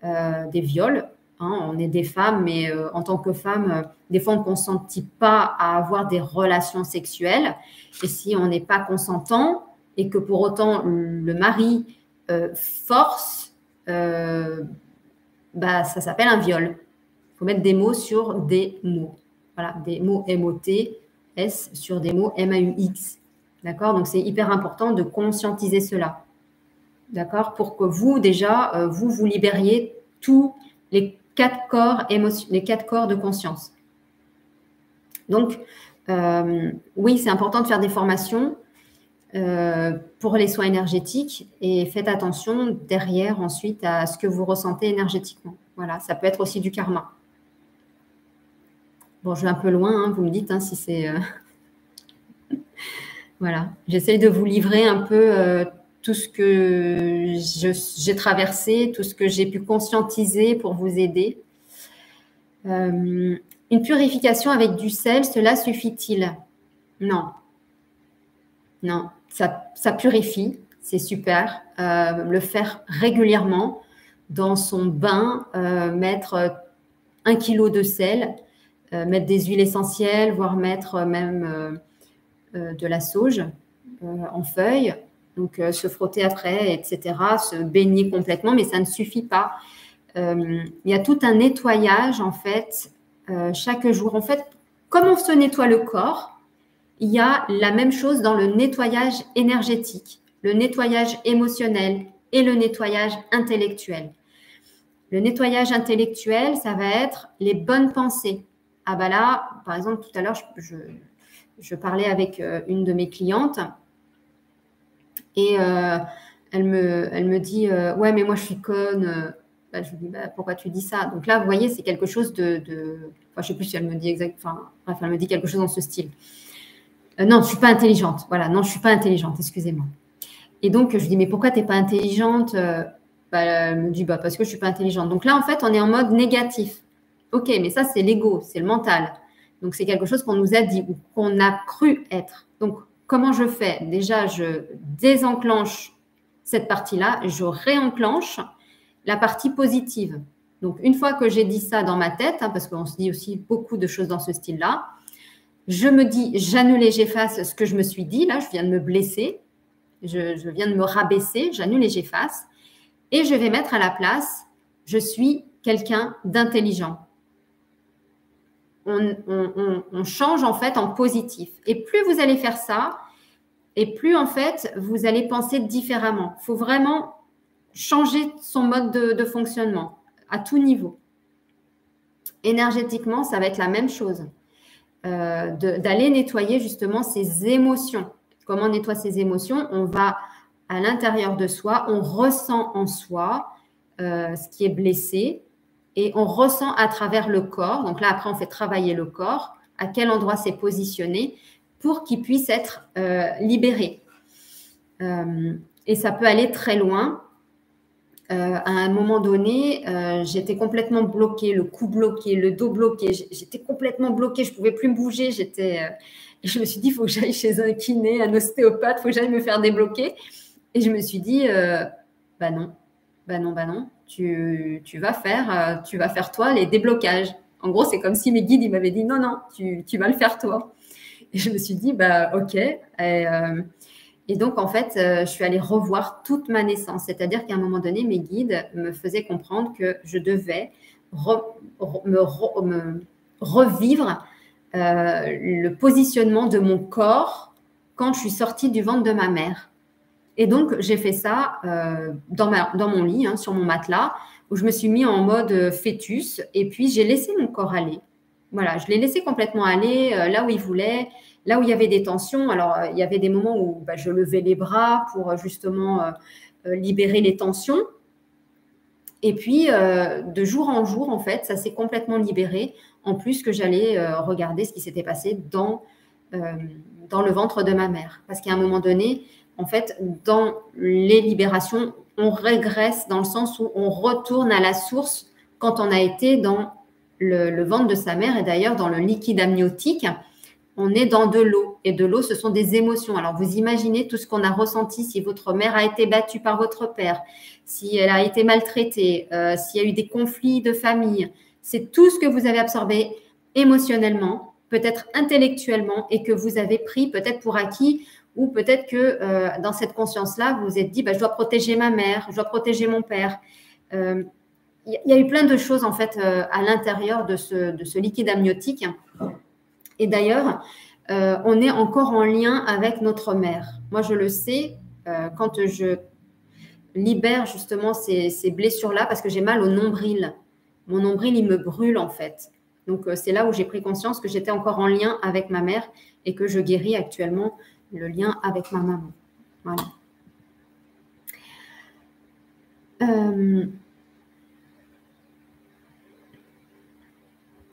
des viols. Hein, on est des femmes, mais en tant que femme, des fois, on ne consentit pas à avoir des relations sexuelles. Et si on n'est pas consentant et que pour autant le mari force, ça s'appelle un viol. Il faut mettre des mots sur des mots. Voilà, des mots M-O-T-S sur des mots M-A-U-X. D'accord? Donc, c'est hyper important de conscientiser cela. D'accord? Pour que vous, déjà, vous libériez tous les 4 corps les 4 corps de conscience. Donc, oui, c'est important de faire des formations pour les soins énergétiques et faites attention derrière ensuite à ce que vous ressentez énergétiquement. Voilà, ça peut être aussi du karma. Bon, je vais un peu loin, hein, vous me dites si c'est... Voilà, j'essaye de vous livrer un peu tout ce que j'ai traversé, tout ce que j'ai pu conscientiser pour vous aider. Une purification avec du sel, cela suffit-il? Non. Non, ça purifie, c'est super. Le faire régulièrement dans son bain, mettre 1 kg de sel, mettre des huiles essentielles, voire mettre même de la sauge en feuilles, donc se frotter après, etc., se baigner complètement, mais ça ne suffit pas. Il y a tout un nettoyage, en fait, chaque jour. En fait, comme on se nettoie le corps, il y a la même chose dans le nettoyage énergétique, le nettoyage émotionnel et le nettoyage intellectuel. Le nettoyage intellectuel, ça va être les bonnes pensées. Ah bah là, par exemple, tout à l'heure, je parlais avec une de mes clientes et elle me dit ouais, mais moi je suis conne. Je lui dis pourquoi tu dis ça? Donc là, vous voyez, c'est quelque chose de enfin, je ne sais plus si elle me dit bref, elle me dit quelque chose dans ce style. Non, je ne suis pas intelligente. Voilà, non, je ne suis pas intelligente, excusez-moi. Et donc, je lui dis, mais pourquoi tu n'es pas intelligente? Elle me dit, parce que je ne suis pas intelligente. Donc là, en fait, on est en mode négatif. Ok, mais ça, c'est l'ego, c'est le mental. Donc, c'est quelque chose qu'on nous a dit ou qu'on a cru être. Donc, comment je fais? Déjà, je désenclenche cette partie-là, je réenclenche la partie positive. Donc, une fois que j'ai dit ça dans ma tête, parce qu'on se dit aussi beaucoup de choses dans ce style-là, je me dis, j'annule et j'efface ce que je me suis dit. Là, je viens de me blesser. Je viens de me rabaisser. J'annule et j'efface. Et je vais mettre à la place, je suis quelqu'un d'intelligent. On change en fait en positif. Et plus vous allez faire ça, et plus en fait, vous allez penser différemment. Il faut vraiment changer son mode de fonctionnement à tout niveau. Énergétiquement, ça va être la même chose. D'aller nettoyer justement ses émotions. Comment on nettoie ses émotions? On va à l'intérieur de soi, on ressent en soi ce qui est blessé et on ressent à travers le corps. Donc là, après, on fait travailler le corps, à quel endroit c'est positionné pour qu'il puisse être libéré. Et ça peut aller très loin. À un moment donné, j'étais complètement bloquée, le cou bloqué, le dos bloqué. J'étais complètement bloquée, je ne pouvais plus me bouger. Je me suis dit, il faut que j'aille chez un kiné, un ostéopathe, il faut que j'aille me faire débloquer. Et je me suis dit, non, tu vas faire toi les déblocages. En gros, c'est comme si mes guides, ils m'avaient dit, non, tu vas le faire toi. Et je me suis dit, ok. Et donc, en fait, je suis allée revoir toute ma naissance. C'est-à-dire qu'à un moment donné, mes guides me faisaient comprendre que je devais revivre le positionnement de mon corps quand je suis sortie du ventre de ma mère. Et donc, j'ai fait ça dans mon lit, sur mon matelas, où je me suis mis en mode fœtus. Et puis, j'ai laissé mon corps aller. Voilà, je l'ai laissé complètement aller là où il voulait. Là où il y avait des tensions, alors il y avait des moments où je levais les bras pour justement libérer les tensions. Et puis, de jour en jour, en fait, ça s'est complètement libéré. En plus que j'allais regarder ce qui s'était passé dans le ventre de ma mère. Parce qu'à un moment donné, en fait, dans les libérations, on régresse dans le sens où on retourne à la source quand on a été dans le ventre de sa mère. Et d'ailleurs, dans le liquide amniotique, on est dans de l'eau. Et de l'eau, ce sont des émotions. Alors, vous imaginez tout ce qu'on a ressenti si votre mère a été battue par votre père, si elle a été maltraitée, s'il y a eu des conflits de famille. C'est tout ce que vous avez absorbé émotionnellement, peut-être intellectuellement, et que vous avez pris peut-être pour acquis, ou peut-être que dans cette conscience-là, vous vous êtes dit, je dois protéger ma mère, je dois protéger mon père. Il y a eu plein de choses en fait à l'intérieur de ce liquide amniotique. Et d'ailleurs, on est encore en lien avec notre mère. Moi, je le sais quand je libère justement ces blessures-là parce que j'ai mal au nombril. Mon nombril, il me brûle en fait. Donc, c'est là où j'ai pris conscience que j'étais encore en lien avec ma mère et que je guéris actuellement le lien avec ma maman. Voilà.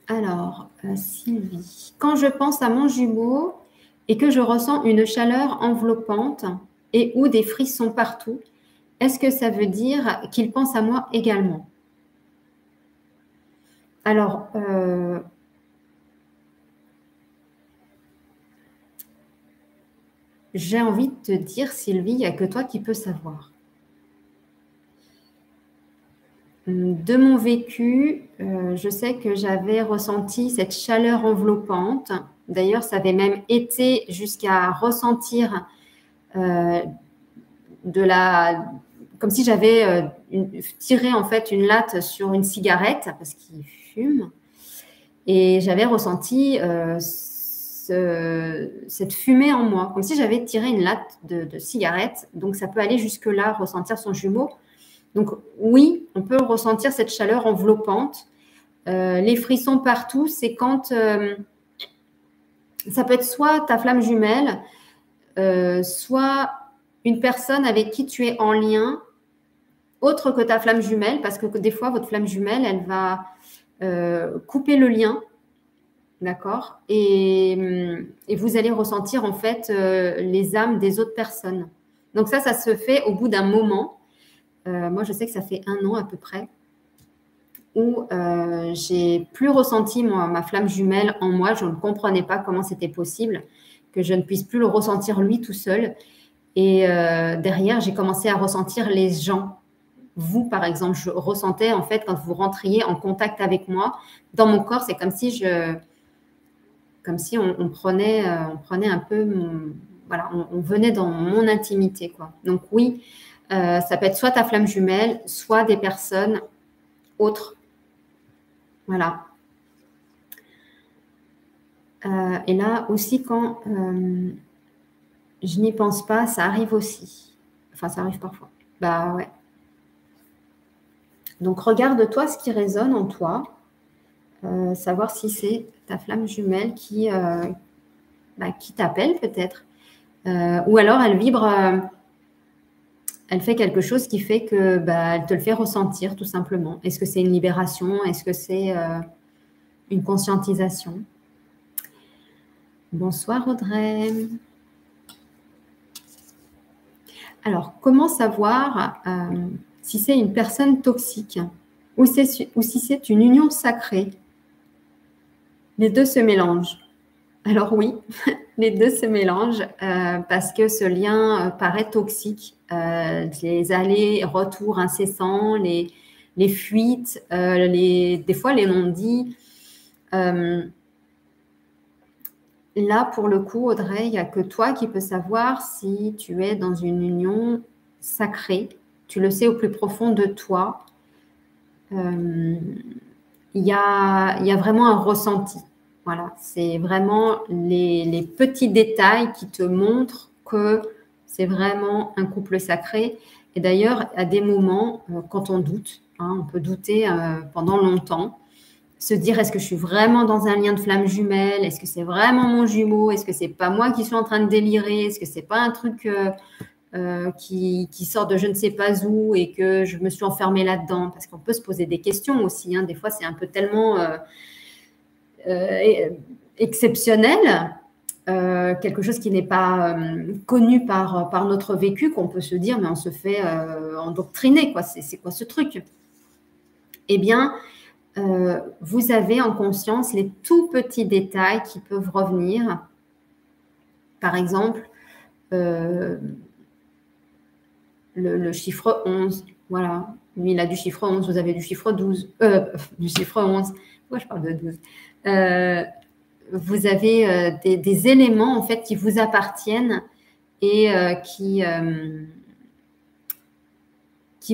Alors, Sylvie, quand je pense à mon jumeau et que je ressens une chaleur enveloppante et ou des frissons partout, est-ce que ça veut dire qu'il pense à moi également? Alors, j'ai envie de te dire, Sylvie, il n'y a que toi qui peux savoir. De mon vécu, je sais que j'avais ressenti cette chaleur enveloppante. D'ailleurs, ça avait même été jusqu'à ressentir comme si j'avais tiré en fait une latte sur une cigarette parce qu'il fume. Et j'avais ressenti cette fumée en moi, comme si j'avais tiré une latte de cigarette. Donc, ça peut aller jusque-là, ressentir son jumeau. Donc, oui, on peut ressentir cette chaleur enveloppante. Les frissons partout, c'est quand ça peut être soit ta flamme jumelle, soit une personne avec qui tu es en lien, autre que ta flamme jumelle, parce que des fois, votre flamme jumelle, elle va couper le lien. D'accord, et vous allez ressentir en fait les âmes des autres personnes. Donc ça se fait au bout d'un moment. Moi, je sais que ça fait 1 an à peu près où j'ai plus ressenti ma flamme jumelle en moi. Je ne comprenais pas comment c'était possible que je ne puisse plus le ressentir lui tout seul. Et derrière, j'ai commencé à ressentir les gens. Vous, par exemple, je ressentais en fait quand vous rentriez en contact avec moi, dans mon corps, c'est comme si on prenait un peu, voilà, on venait dans mon intimité, quoi. Donc oui, ça peut être soit ta flamme jumelle, soit des personnes autres. Voilà. Et là aussi, quand je n'y pense pas, ça arrive aussi. Enfin, ça arrive parfois. Bah ouais. Donc, regarde-toi ce qui résonne en toi. Savoir si c'est ta flamme jumelle qui t'appelle peut-être. Ou alors, elle vibre, elle fait quelque chose qui fait que elle te le fait ressentir tout simplement. Est-ce que c'est une libération? Est-ce que c'est une conscientisation? Bonsoir Audrey. Alors, comment savoir si c'est une personne toxique ou si c'est une union sacrée? Les deux se mélangent. Alors oui, les deux se mélangent parce que ce lien paraît toxique. Les allers-retours incessants, les fuites, des fois les non-dits. Là, pour le coup, Audrey, il n'y a que toi qui peux savoir si tu es dans une union sacrée. Tu le sais au plus profond de toi. Il y a vraiment un ressenti. Voilà, c'est vraiment les petits détails qui te montrent que c'est vraiment un couple sacré. Et d'ailleurs, à des moments, quand on doute, on peut douter pendant longtemps, se dire est-ce que je suis vraiment dans un lien de flamme jumelle? Est-ce que c'est vraiment mon jumeau? Est-ce que c'est pas moi qui suis en train de délirer? Est-ce que c'est pas un truc qui sort de je ne sais pas où et que je me suis enfermée là-dedans? Parce qu'on peut se poser des questions aussi. Des fois, c'est un peu tellement exceptionnel quelque chose qui n'est pas connu par notre vécu, qu'on peut se dire, mais on se fait endoctriner, quoi. C'est quoi ce truc? Eh bien, vous avez en conscience les tout petits détails qui peuvent revenir. Par exemple, le chiffre 11, voilà. Lui, il a du chiffre 11, vous avez du chiffre 12, du chiffre 11. Pourquoi je parle de 12? Vous avez des éléments, en fait, qui vous appartiennent et qui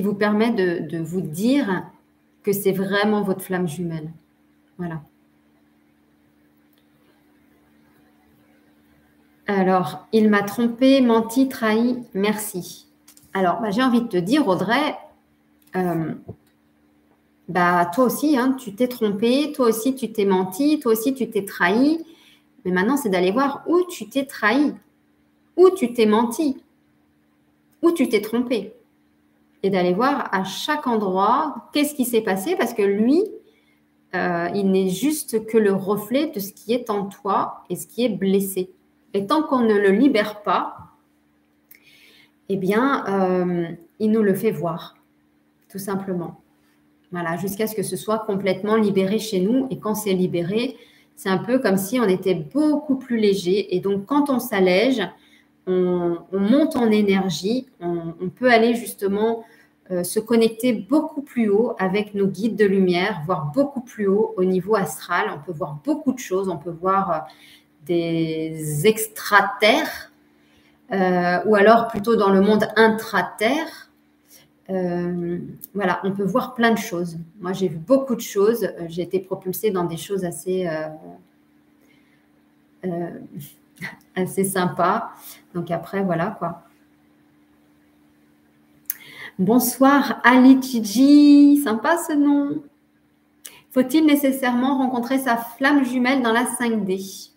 vous permettent de vous dire que c'est vraiment votre flamme jumelle. Voilà. Alors, il m'a trompé, menti, trahi, merci. Alors, j'ai envie de te dire, Audrey, toi aussi, hein, tu t'es trompé, toi aussi, tu t'es menti, toi aussi, tu t'es trahi. Mais maintenant, c'est d'aller voir où tu t'es trahi, où tu t'es menti, où tu t'es trompé. Et d'aller voir à chaque endroit qu'est-ce qui s'est passé, parce que lui, il n'est juste que le reflet de ce qui est en toi et ce qui est blessé. Et tant qu'on ne le libère pas, eh bien, il nous le fait voir, tout simplement. Voilà, jusqu'à ce que ce soit complètement libéré chez nous. Et quand c'est libéré, c'est un peu comme si on était beaucoup plus léger. Et donc, quand on s'allège, on monte en énergie, on peut aller justement se connecter beaucoup plus haut avec nos guides de lumière, voire beaucoup plus haut au niveau astral. On peut voir beaucoup de choses, on peut voir des extraterres, ou alors plutôt dans le monde intraterre. Voilà, on peut voir plein de choses. Moi, j'ai vu beaucoup de choses. J'ai été propulsée dans des choses assez sympas. Donc après, voilà quoi. Bonsoir Ali Gigi, sympa ce nom. Faut-il nécessairement rencontrer sa flamme jumelle dans la 5D?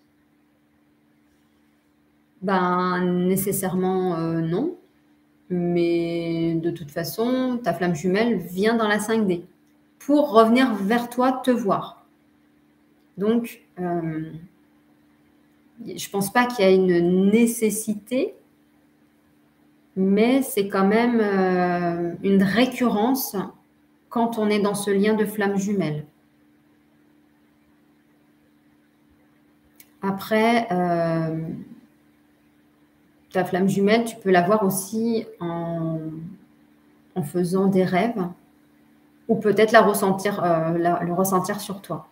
Nécessairement non. Mais de toute façon, ta flamme jumelle vient dans la 5D pour revenir vers toi, te voir. Donc, je ne pense pas qu'il y a une nécessité, mais c'est quand même une récurrence quand on est dans ce lien de flamme jumelle. Après, ta flamme jumelle, tu peux la voir aussi en faisant des rêves, ou peut-être le ressentir sur toi.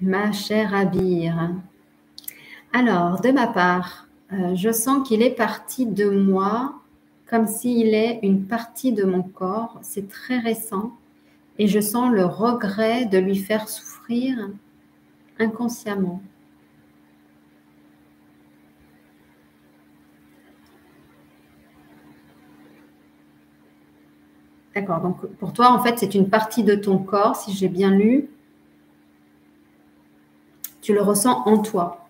Ma chère Abir. Alors, de ma part, je sens qu'il est parti de moi comme s'il est une partie de mon corps. C'est très récent et je sens le regret de lui faire souffrir inconsciemment. D'accord, donc pour toi, en fait, c'est une partie de ton corps, si j'ai bien lu. Tu le ressens en toi.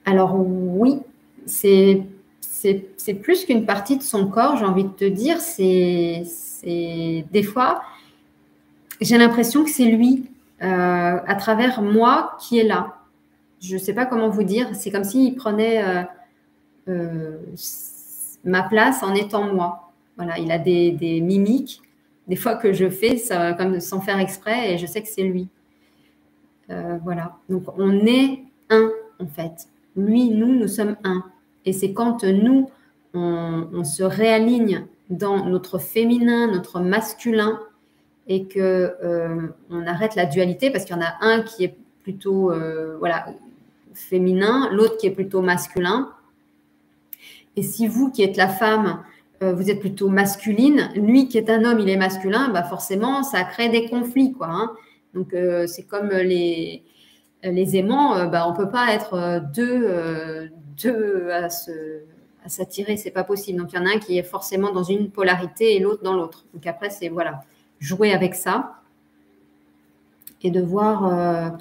Alors oui, c'est plus qu'une partie de son corps, j'ai envie de te dire. C'est des fois, j'ai l'impression que c'est lui, à travers moi, qui est là. Je ne sais pas comment vous dire. C'est comme s'il prenait ma place en étant moi. Voilà, il a des mimiques, des fois que je fais ça, comme sans faire exprès, et je sais que c'est lui. Voilà. Donc, on est un, en fait. Lui, nous sommes un. Et c'est quand nous, on se réaligne dans notre féminin, notre masculin, et que on arrête la dualité, parce qu'il y en a un qui est plutôt féminin, l'autre qui est plutôt masculin. Et si vous, qui êtes la femme, vous êtes plutôt masculine, lui qui est un homme, il est masculin, forcément, ça crée des conflits, quoi, hein. Donc, c'est comme les aimants, on ne peut pas être deux à s'attirer, c'est pas possible. Donc, il y en a un qui est forcément dans une polarité et l'autre dans l'autre. Donc, après, c'est jouer avec ça et de voir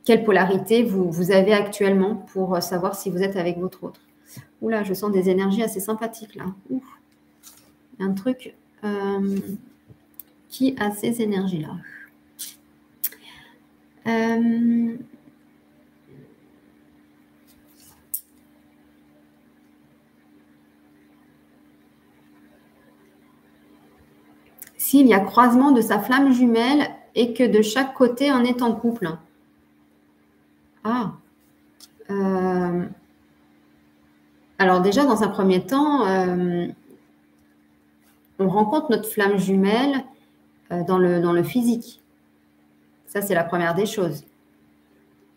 quelle polarité vous avez actuellement pour savoir si vous êtes avec votre autre. Oula, je sens des énergies assez sympathiques là. Ouf. Il y a un truc qui a ces énergies-là. S'il y a croisement de sa flamme jumelle et que de chaque côté on est en couple. Ah. Alors déjà, dans un premier temps, on rencontre notre flamme jumelle dans le physique. Ça, c'est la première des choses.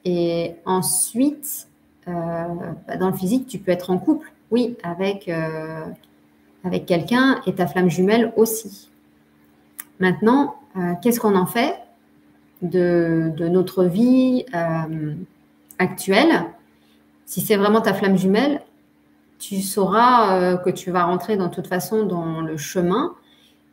Et ensuite, dans le physique, tu peux être en couple, oui, avec quelqu'un et ta flamme jumelle aussi. Maintenant, qu'est-ce qu'on en fait de notre vie actuelle? Si c'est vraiment ta flamme jumelle, tu sauras que tu vas rentrer de toute façon dans le chemin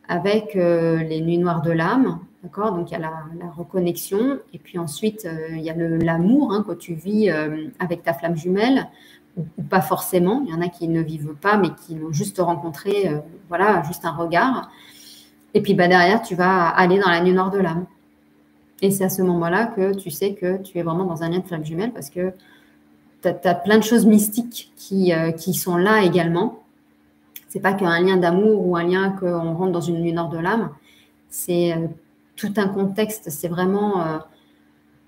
avec les nuits noires de l'âme, d'accord? Donc, il y a la reconnexion et puis ensuite, il y a l'amour que tu vis avec ta flamme jumelle ou pas forcément. Il y en a qui ne vivent pas mais qui l'ont juste rencontré, voilà, juste un regard. Et puis, derrière, tu vas aller dans la nuit noire de l'âme. Et c'est à ce moment-là que tu sais que tu es vraiment dans un lien de flamme jumelle parce que tu as plein de choses mystiques qui sont là également. C'est pas qu'un lien d'amour ou un lien qu'on rentre dans une nuit noire de l'âme. C'est tout un contexte. C'est vraiment,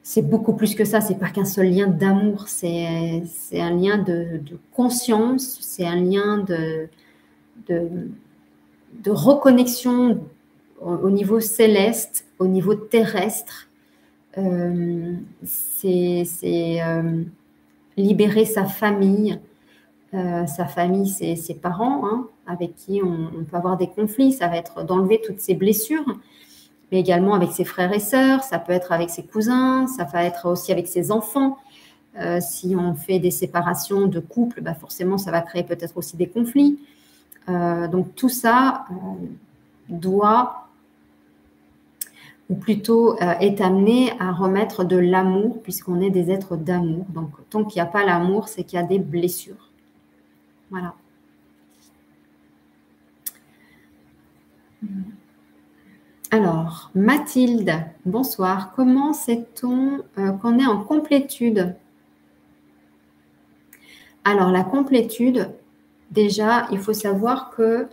c'est beaucoup plus que ça. C'est pas qu'un seul lien d'amour. C'est un lien de conscience. C'est un lien de reconnexion au niveau céleste, au niveau terrestre. C'est libérer sa famille. Sa famille, c'est ses parents, avec qui on peut avoir des conflits. Ça va être d'enlever toutes ces blessures, mais également avec ses frères et sœurs. Ça peut être avec ses cousins, ça va être aussi avec ses enfants. Si on fait des séparations de couple, forcément, ça va créer peut-être aussi des conflits. Donc, tout ça doit, ou plutôt est amené à remettre de l'amour, puisqu'on est des êtres d'amour. Donc, tant qu'il n'y a pas l'amour, c'est qu'il y a des blessures. Voilà. Alors, Mathilde, bonsoir. Comment sait-on qu'on est en complétude? Alors, la complétude, déjà, il faut savoir que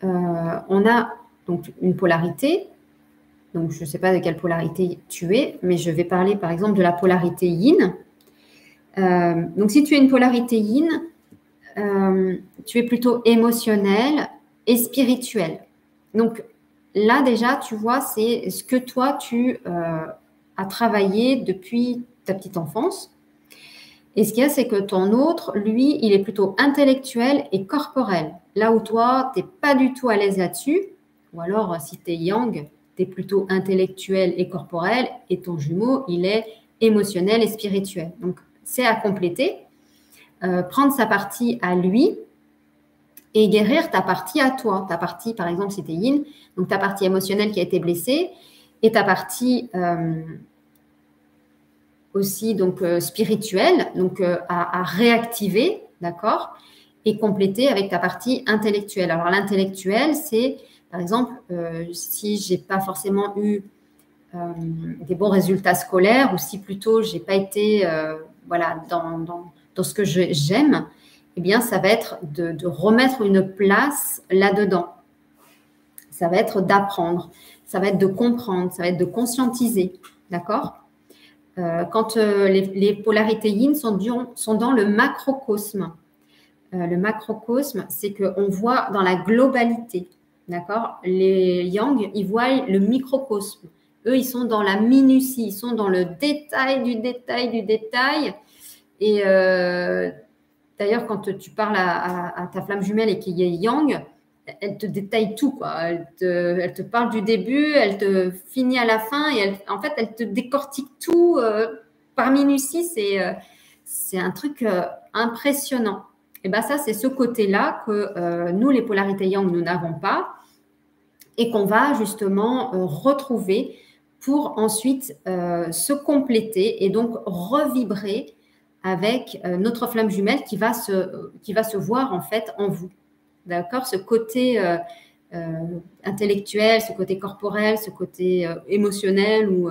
on a donc une polarité. Donc, je ne sais pas de quelle polarité tu es, mais je vais parler par exemple de la polarité yin. Donc, si tu es une polarité yin, tu es plutôt émotionnel et spirituel. Donc, là, déjà, tu vois, c'est ce que toi, tu as travaillé depuis ta petite enfance. Et ce qu'il y a, c'est que ton autre, lui, il est plutôt intellectuel et corporel. Là où toi, tu n'es pas du tout à l'aise là-dessus, ou alors, si tu es yang, tu es plutôt intellectuel et corporel, et ton jumeau, il est émotionnel et spirituel. Donc, c'est à compléter. Prendre sa partie à lui et guérir ta partie à toi. Ta partie, par exemple, si tu es yin, donc ta partie émotionnelle qui a été blessée et ta partie aussi donc spirituelle, donc à réactiver, d'accord, et compléter avec ta partie intellectuelle. Alors l'intellectuel, c'est par exemple si j'ai pas forcément eu des bons résultats scolaires ou si plutôt j'ai pas été voilà dans ce que j'aime, eh bien ça va être de remettre une place là-dedans. Ça va être d'apprendre, ça va être de comprendre, ça va être de conscientiser, d'accord? Quand les polarités yin sont dans le macrocosme. Le macrocosme, c'est qu'on voit dans la globalité, d'accord? Les yang, ils voient le microcosme. Eux, ils sont dans la minutie, ils sont dans le détail du détail du détail. Et d'ailleurs, quand tu parles à ta flamme jumelle et qu'il y ait yang, elle te détaille tout, quoi. Elle te parle du début, elle te finit à la fin et en fait, elle te décortique tout par minutie. C'est un truc impressionnant. Et bien ça, c'est ce côté-là que nous, les polarités yang, nous n'avons pas et qu'on va justement retrouver pour ensuite se compléter et donc revibrer avec notre flamme jumelle qui va se voir en fait en vous. D'accord? Ce côté intellectuel, ce côté corporel, ce côté émotionnel ou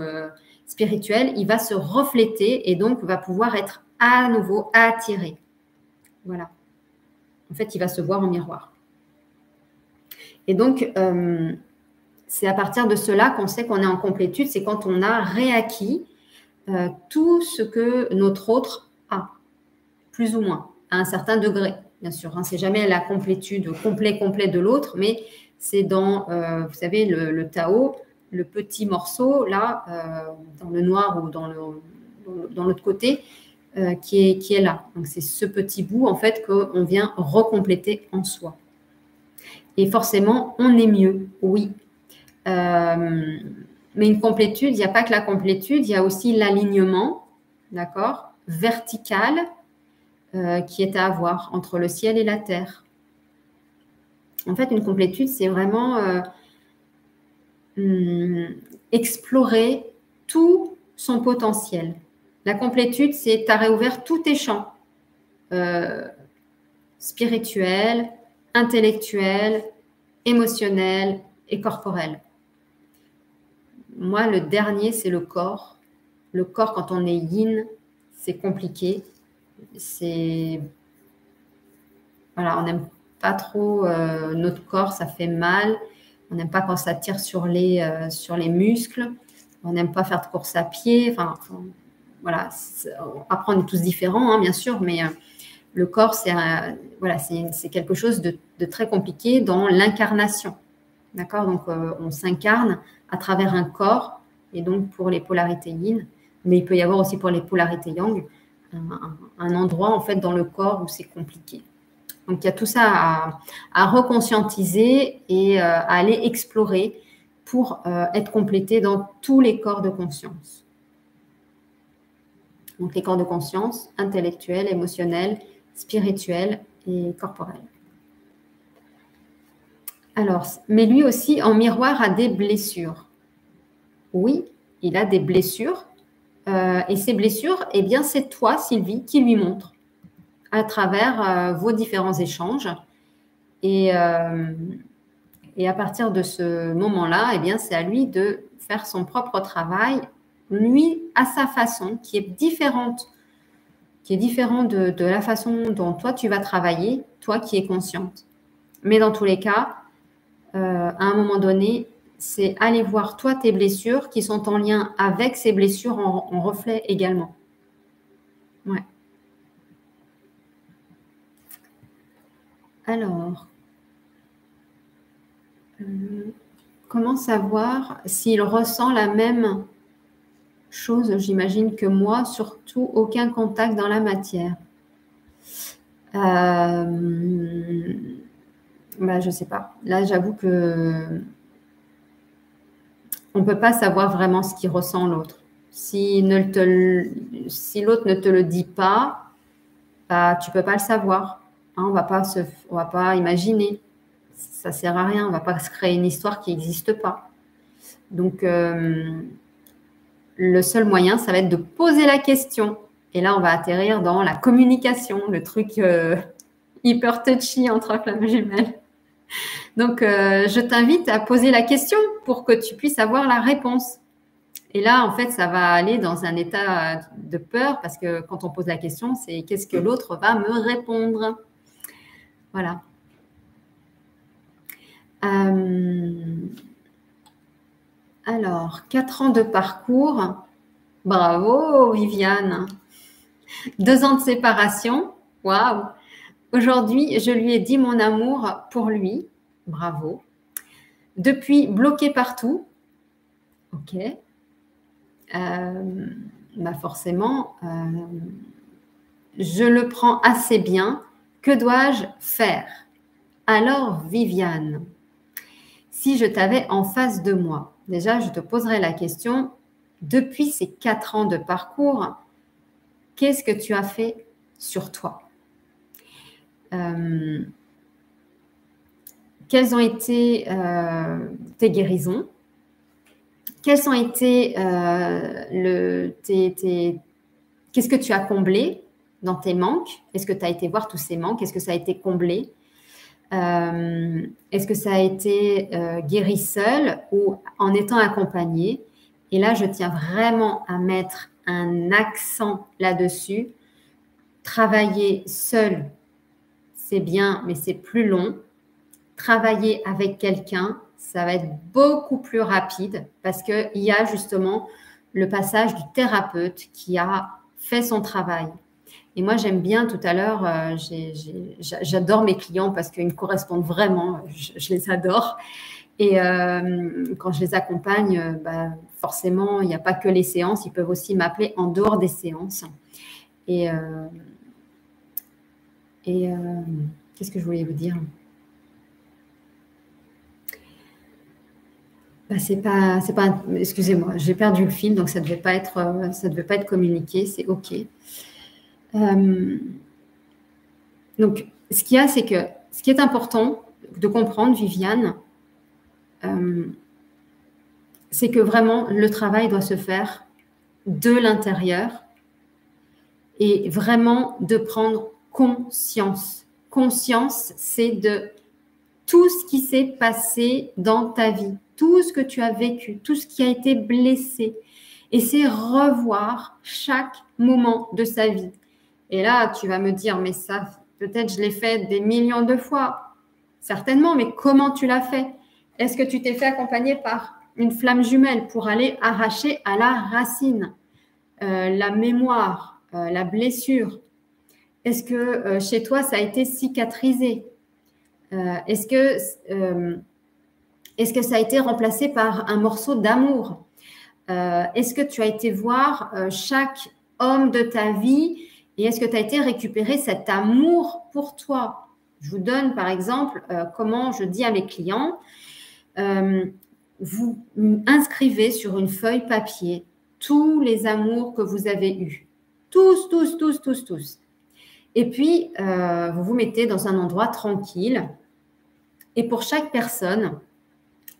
spirituel, il va se refléter et donc va pouvoir être à nouveau attiré. Voilà. En fait, il va se voir en miroir. Et donc, c'est à partir de cela qu'on sait qu'on est en complétude, c'est quand on a réacquis tout ce que notre autre a, plus ou moins, à un certain degré, bien sûr. Hein. C'est jamais la complétude complet de l'autre, mais c'est dans, vous savez, le Tao, le petit morceau, là, dans le noir ou dans l'autre côté, qui est là. Donc, c'est ce petit bout, en fait, qu'on vient recompléter en soi. Et forcément, on est mieux, oui. Mais une complétude, il n'y a pas que la complétude, il y a aussi l'alignement, d'accord, vertical, qui est à avoir entre le ciel et la terre. En fait, une complétude, c'est vraiment explorer tout son potentiel. La complétude, c'est tu as réouvert tous tes champs spirituels, intellectuels, émotionnels et corporels. Moi, le dernier, c'est le corps. Le corps, quand on est yin, c'est compliqué. Voilà, on n'aime pas trop notre corps, ça fait mal. On n'aime pas quand ça tire sur les muscles. On n'aime pas faire de course à pied. Enfin voilà. Après, on est tous différents, hein, bien sûr, mais le corps, c'est quelque chose de très compliqué dans l'incarnation. D'accord? Donc, on s'incarne à travers un corps, et donc pour les polarités yin, mais il peut y avoir aussi pour les polarités yang, un endroit en fait dans le corps où c'est compliqué. Donc, il y a tout ça à reconscientiser et à aller explorer pour être complété dans tous les corps de conscience. Donc, les corps de conscience intellectuels, émotionnels, spirituels et corporels. Alors, mais lui aussi, en miroir, a des blessures. Oui, il a des blessures. Et ces blessures, eh bien, c'est toi, Sylvie, qui lui montre à travers vos différents échanges. Et à partir de ce moment-là, eh bien, c'est à lui de faire son propre travail, lui, à sa façon, qui est différente de la façon dont toi, tu vas travailler, toi qui es consciente. Mais dans tous les cas, à un moment donné, c'est aller voir toi tes blessures qui sont en lien avec ces blessures en reflet également. Ouais. Alors, comment savoir s'il ressent la même chose, j'imagine, que moi, surtout aucun contact dans la matière. Bah, je sais pas. Là, j'avoue que on ne peut pas savoir vraiment ce qu'il ressent l'autre. Si l'autre ne te le dit pas, bah, tu ne peux pas le savoir. Hein, on va pas imaginer. Ça ne sert à rien. On ne va pas se créer une histoire qui n'existe pas. Donc, le seul moyen, ça va être de poser la question. Et là, on va atterrir dans la communication, le truc hyper touchy entre flammes jumelles. Donc, je t'invite à poser la question pour que tu puisses avoir la réponse. Et là, en fait, ça va aller dans un état de peur parce que quand on pose la question, c'est qu'est-ce que l'autre va me répondre? Voilà. Alors, 4 ans de parcours. Bravo, Viviane. 2 ans de séparation. Waouh. Aujourd'hui, je lui ai dit mon amour pour lui. Bravo. Depuis, bloqué partout. Ok. Bah forcément, je le prends assez bien. Que dois-je faire? Alors, Viviane, si je t'avais en face de moi, déjà, je te poserais la question, depuis ces 4 ans de parcours, qu'est-ce que tu as fait sur toi? Quelles ont été tes guérisons? Quels ont été qu'est-ce que tu as comblé dans tes manques? Est-ce que tu as été voir tous ces manques? Est-ce que ça a été comblé? Est-ce que ça a été guéri seul ou en étant accompagné? Et là, je tiens vraiment à mettre un accent là-dessus. Travailler seul, c'est bien, mais c'est plus long. Travailler avec quelqu'un, ça va être beaucoup plus rapide parce qu'il y a justement le passage du thérapeute qui a fait son travail. Et moi, j'aime bien tout à l'heure, j'adore mes clients parce qu'ils me correspondent vraiment, je les adore. Et quand je les accompagne, forcément, il n'y a pas que les séances, ils peuvent aussi m'appeler en dehors des séances. Et qu'est-ce que je voulais vous dire? Excusez-moi, j'ai perdu le fil, donc ça devait pas être communiqué, c'est OK. Donc, ce qu'il y a, c'est que ce qui est important de comprendre, Viviane, c'est que vraiment le travail doit se faire de l'intérieur et vraiment de prendre conscience. Conscience, c'est de tout ce qui s'est passé dans ta vie, tout ce que tu as vécu, tout ce qui a été blessé. Et c'est revoir chaque moment de sa vie. Et là, tu vas me dire, mais ça, peut-être je l'ai fait des millions de fois. Certainement, mais comment tu l'as fait? Est-ce que tu t'es fait accompagner par une flamme jumelle pour aller arracher à la racine la mémoire, la blessure? Est-ce que chez toi, ça a été cicatrisé? Est-ce que ça a été remplacé par un morceau d'amour? Est-ce que tu as été voir chaque homme de ta vie et est-ce que tu as été récupérer cet amour pour toi? Je vous donne par exemple comment je dis à mes clients, vous inscrivez sur une feuille papier tous les amours que vous avez eus. Tous, tous, tous, tous, tous. Et puis, vous vous mettez dans un endroit tranquille. Et pour chaque personne,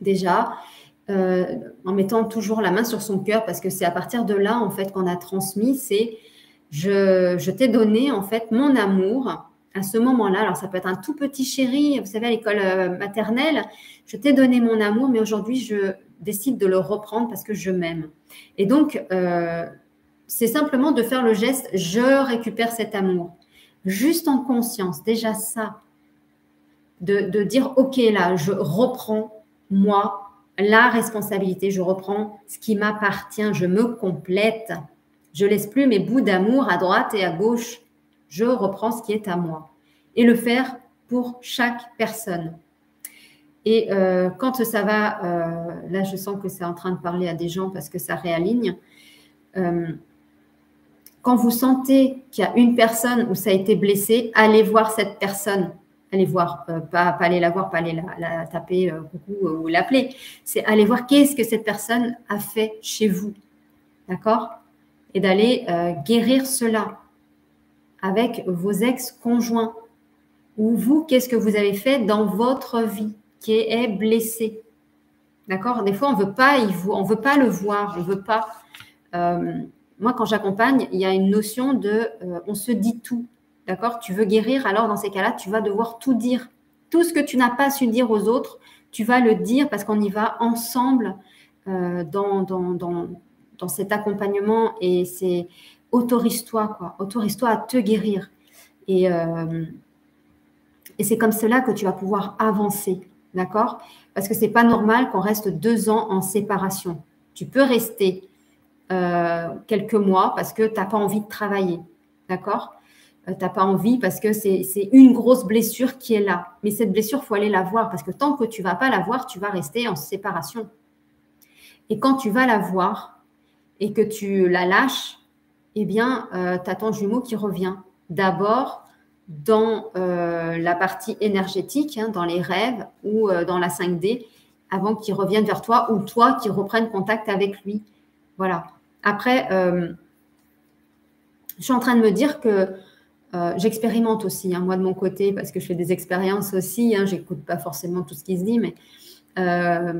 déjà, en mettant toujours la main sur son cœur, parce que c'est à partir de là, en fait, qu'on a transmis, c'est je t'ai donné, en fait, mon amour à ce moment-là. Alors, ça peut être un tout petit chéri, vous savez, à l'école maternelle, je t'ai donné mon amour, mais aujourd'hui, je décide de le reprendre parce que je m'aime. Et donc, c'est simplement de faire le geste, je récupère cet amour. Juste en conscience, déjà ça, de dire, OK, là, je reprends, moi, la responsabilité, je reprends ce qui m'appartient, je me complète, je laisse plus mes bouts d'amour à droite et à gauche, je reprends ce qui est à moi. Et le faire pour chaque personne. Et quand ça va, là je sens que c'est en train de parler à des gens parce que ça réaligne, quand vous sentez qu'il y a une personne où ça a été blessé, allez voir cette personne. Allez voir, pas aller la voir, pas aller la taper coucou ou l'appeler. C'est aller voir qu'est-ce que cette personne a fait chez vous. D'accord? Et d'aller guérir cela avec vos ex-conjoints. Ou vous, qu'est-ce que vous avez fait dans votre vie qui est blessé. D'accord? Des fois, on veut pas le voir, on veut pas. Moi, quand j'accompagne, il y a une notion de on se dit tout. D'accord? Tu veux guérir, alors dans ces cas-là, tu vas devoir tout dire. Tout ce que tu n'as pas su dire aux autres, tu vas le dire parce qu'on y va ensemble dans cet accompagnement et c'est autorise-toi, quoi. Autorise-toi à te guérir. Et c'est comme cela que tu vas pouvoir avancer. D'accord? Parce que ce n'est pas normal qu'on reste 2 ans en séparation. Tu peux rester quelques mois parce que tu n'as pas envie de travailler. D'accord? Tu n'as pas envie parce que c'est une grosse blessure qui est là. Mais cette blessure, il faut aller la voir parce que tant que tu ne vas pas la voir, tu vas rester en séparation. Et quand tu vas la voir et que tu la lâches, eh bien, tu as ton jumeau qui revient. D'abord, dans la partie énergétique, hein, dans les rêves ou dans la 5D, avant qu'il revienne vers toi ou toi qui reprennes contact avec lui. Voilà. Après, je suis en train de me dire que j'expérimente aussi, hein, moi de mon côté, parce que je fais des expériences aussi. Hein, j'écoute pas forcément tout ce qui se dit, mais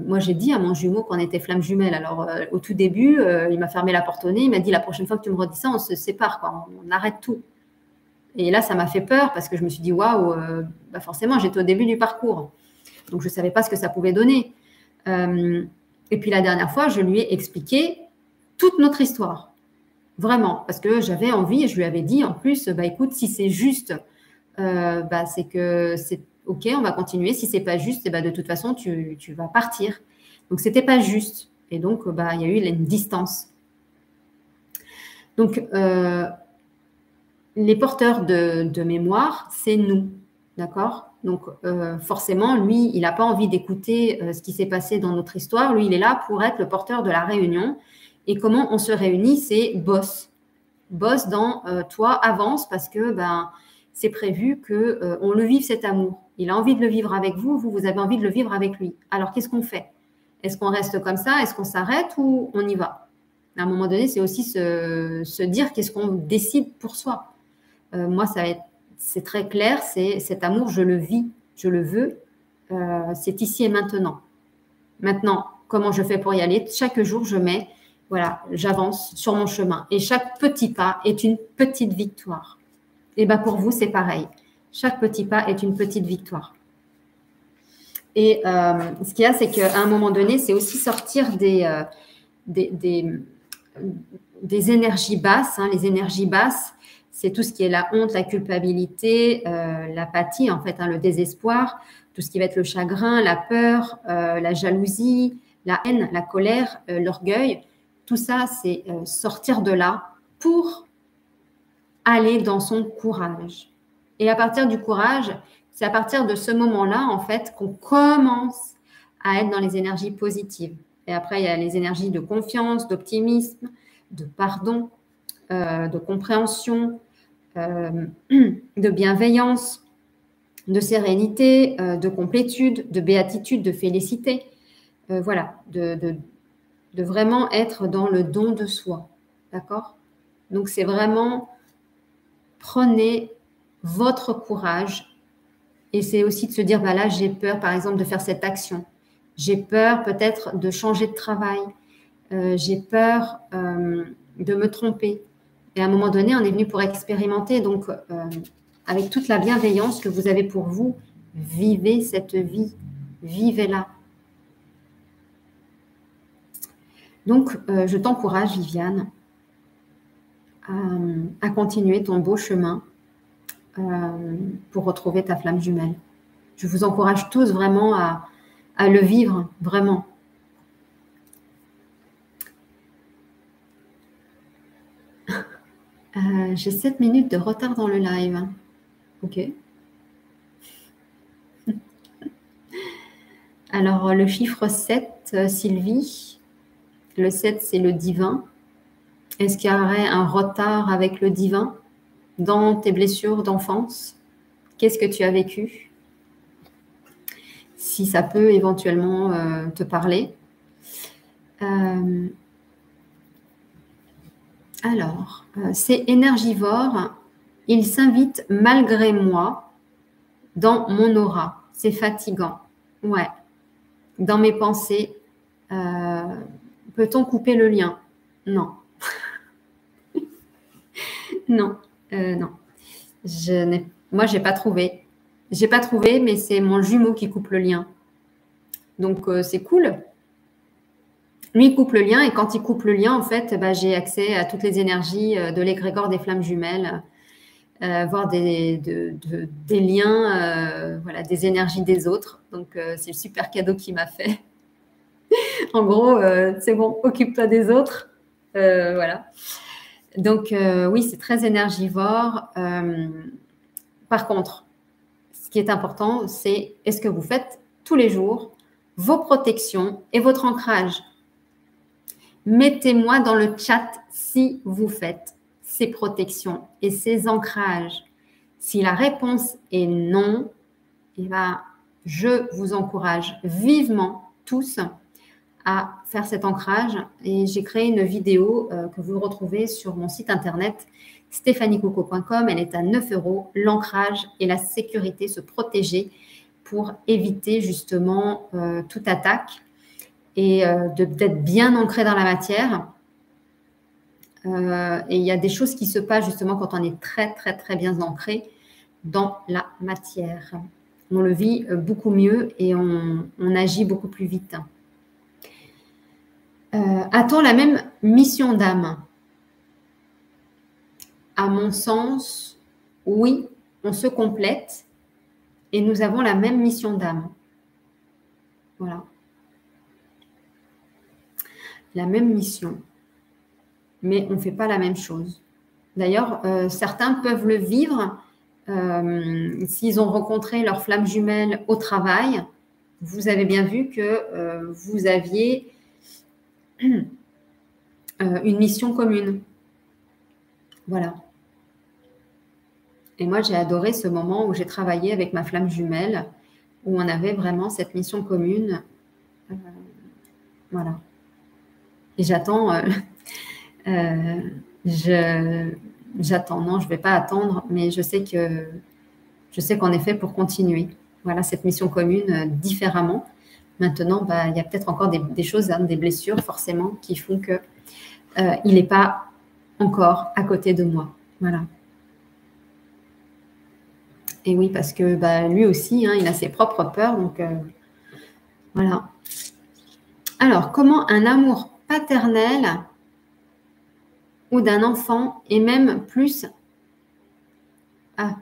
moi j'ai dit à mon jumeau qu'on était flammes jumelles. Alors au tout début, il m'a fermé la porte au nez. Il m'a dit la prochaine fois que tu me redis ça, on se sépare, quoi, on arrête tout. Et là, ça m'a fait peur parce que je me suis dit waouh, forcément, j'étais au début du parcours, donc je savais pas ce que ça pouvait donner. Et puis la dernière fois, je lui ai expliqué toute notre histoire. Vraiment, parce que j'avais envie et je lui avais dit en plus, bah, écoute, si c'est juste, bah, c'est que c'est OK, on va continuer. Si c'est pas juste, bah, de toute façon, tu vas partir. Donc, c'était pas juste. Et donc, bah, il y a eu une distance. Donc, les porteurs de mémoire, c'est nous. D'accord? Donc, forcément, lui, il n'a pas envie d'écouter ce qui s'est passé dans notre histoire. Lui, il est là pour être le porteur de la réunion. Et comment on se réunit, c'est boss. Boss dans toi, avance parce que ben, c'est prévu qu'on le vive cet amour. Il a envie de le vivre avec vous, vous avez envie de le vivre avec lui. Alors, qu'est-ce qu'on fait? Est-ce qu'on reste comme ça? Est-ce qu'on s'arrête ou on y va? À un moment donné, c'est aussi se dire qu'est-ce qu'on décide pour soi. Moi, c'est très clair, c'est cet amour, je le vis, je le veux, c'est ici et maintenant. Maintenant, comment je fais pour y aller? Chaque jour, voilà, j'avance sur mon chemin. Et chaque petit pas est une petite victoire. Et bien pour vous, c'est pareil. Chaque petit pas est une petite victoire. Et ce qu'il y a, c'est qu'à un moment donné, c'est aussi sortir des énergies basses. Hein. Les énergies basses, c'est tout ce qui est la honte, la culpabilité, l'apathie, en fait, hein, le désespoir, tout ce qui va être le chagrin, la peur, la jalousie, la haine, la colère, l'orgueil. Tout ça, c'est sortir de là pour aller dans son courage. Et à partir du courage, c'est à partir de ce moment-là, en fait, qu'on commence à être dans les énergies positives. Et après, il y a les énergies de confiance, d'optimisme, de pardon, de compréhension, de bienveillance, de sérénité, de complétude, de béatitude, de félicité. Voilà, de vraiment être dans le don de soi. D'accord? Donc, c'est vraiment prenez votre courage et c'est aussi de se dire, bah là, j'ai peur, par exemple, de faire cette action. J'ai peur peut-être de changer de travail. J'ai peur de me tromper. Et à un moment donné, on est venu pour expérimenter. Donc, avec toute la bienveillance que vous avez pour vous, vivez cette vie. Vivez-la. Donc, je t'encourage, Viviane, à continuer ton beau chemin pour retrouver ta flamme jumelle. Je vous encourage tous vraiment à le vivre, vraiment. J'ai 7 minutes de retard dans le live. Ok. Alors, le chiffre 7, Sylvie, le 7, c'est le divin. Est-ce qu'il y aurait un retard avec le divin dans tes blessures d'enfance? Qu'est-ce que tu as vécu? Si ça peut éventuellement te parler. Alors, c'est énergivore. Il s'invite malgré moi dans mon aura. C'est fatigant. Ouais. Dans mes pensées. Peut-on couper le lien? Non. Non. Non. Moi, j'ai pas trouvé. J'ai pas trouvé, mais c'est mon jumeau qui coupe le lien. Donc, c'est cool. Lui, il coupe le lien et quand il coupe le lien, en fait, bah, j'ai accès à toutes les énergies de l'égrégore des flammes jumelles, voir des liens, voilà, des énergies des autres. Donc, c'est le super cadeau qu'il m'a fait. En gros, c'est bon, occupe-toi des autres. Voilà. Donc, oui, c'est très énergivore. Par contre, ce qui est important, c'est est-ce que vous faites tous les jours vos protections et votre ancrage? Mettez-moi dans le chat si vous faites ces protections et ces ancrages. Si la réponse est non, eh ben, je vous encourage vivement tous à faire cet ancrage. Et j'ai créé une vidéo que vous retrouvez sur mon site internet stéphaniecoco.com. Elle est à 9 €. L'ancrage et la sécurité, se protéger pour éviter justement toute attaque et d'être bien ancré dans la matière. Et il y a des choses qui se passent justement quand on est très, très, très bien ancré dans la matière. On le vit beaucoup mieux et on agit beaucoup plus vite. A-t-on la même mission d'âme? À mon sens, oui, on se complète et nous avons la même mission d'âme. Voilà. La même mission. Mais on ne fait pas la même chose. D'ailleurs, certains peuvent le vivre s'ils ont rencontré leur flamme jumelle au travail. Vous avez bien vu que vous aviez une mission commune. Voilà. Et moi, j'ai adoré ce moment où j'ai travaillé avec ma flamme jumelle, où on avait vraiment cette mission commune. Voilà. Et j'attends, j'attends, non, je ne vais pas attendre, mais je sais qu'en effet, pour continuer, voilà, cette mission commune différemment. Maintenant, il y a peut-être encore des choses, hein, des blessures forcément, qui font qu'il n'est pas encore à côté de moi. Voilà. Et oui, parce que lui aussi, hein, il a ses propres peurs. Donc, voilà. Alors, comment un amour paternel ou d'un enfant et même plus... Ah,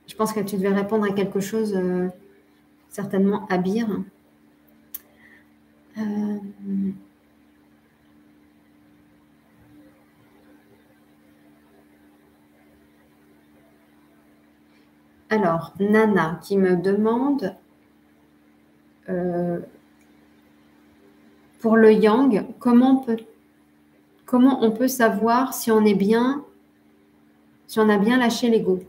je pense que tu devais répondre à quelque chose, certainement à Bire. Alors, Nana qui me demande pour le yang, comment on peut savoir si on est bien, si on a bien lâché l'ego?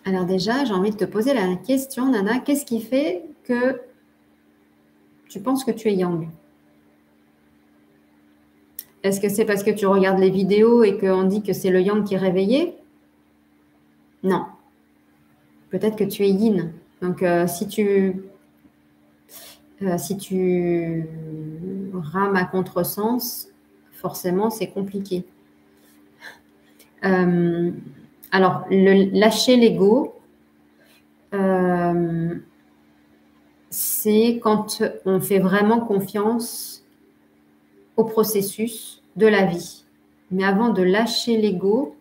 Alors déjà, j'ai envie de te poser la question, Nana, qu'est-ce qui fait que tu penses que tu es yang? Est-ce que c'est parce que tu regardes les vidéos et qu'on dit que c'est le yang qui est réveillé? Non. Peut-être que tu es yin. Donc, si tu rames à contresens, forcément, c'est compliqué. Alors, lâcher l'ego, c'est quand on fait vraiment confiance au processus de la vie. Mais avant de lâcher l'ego,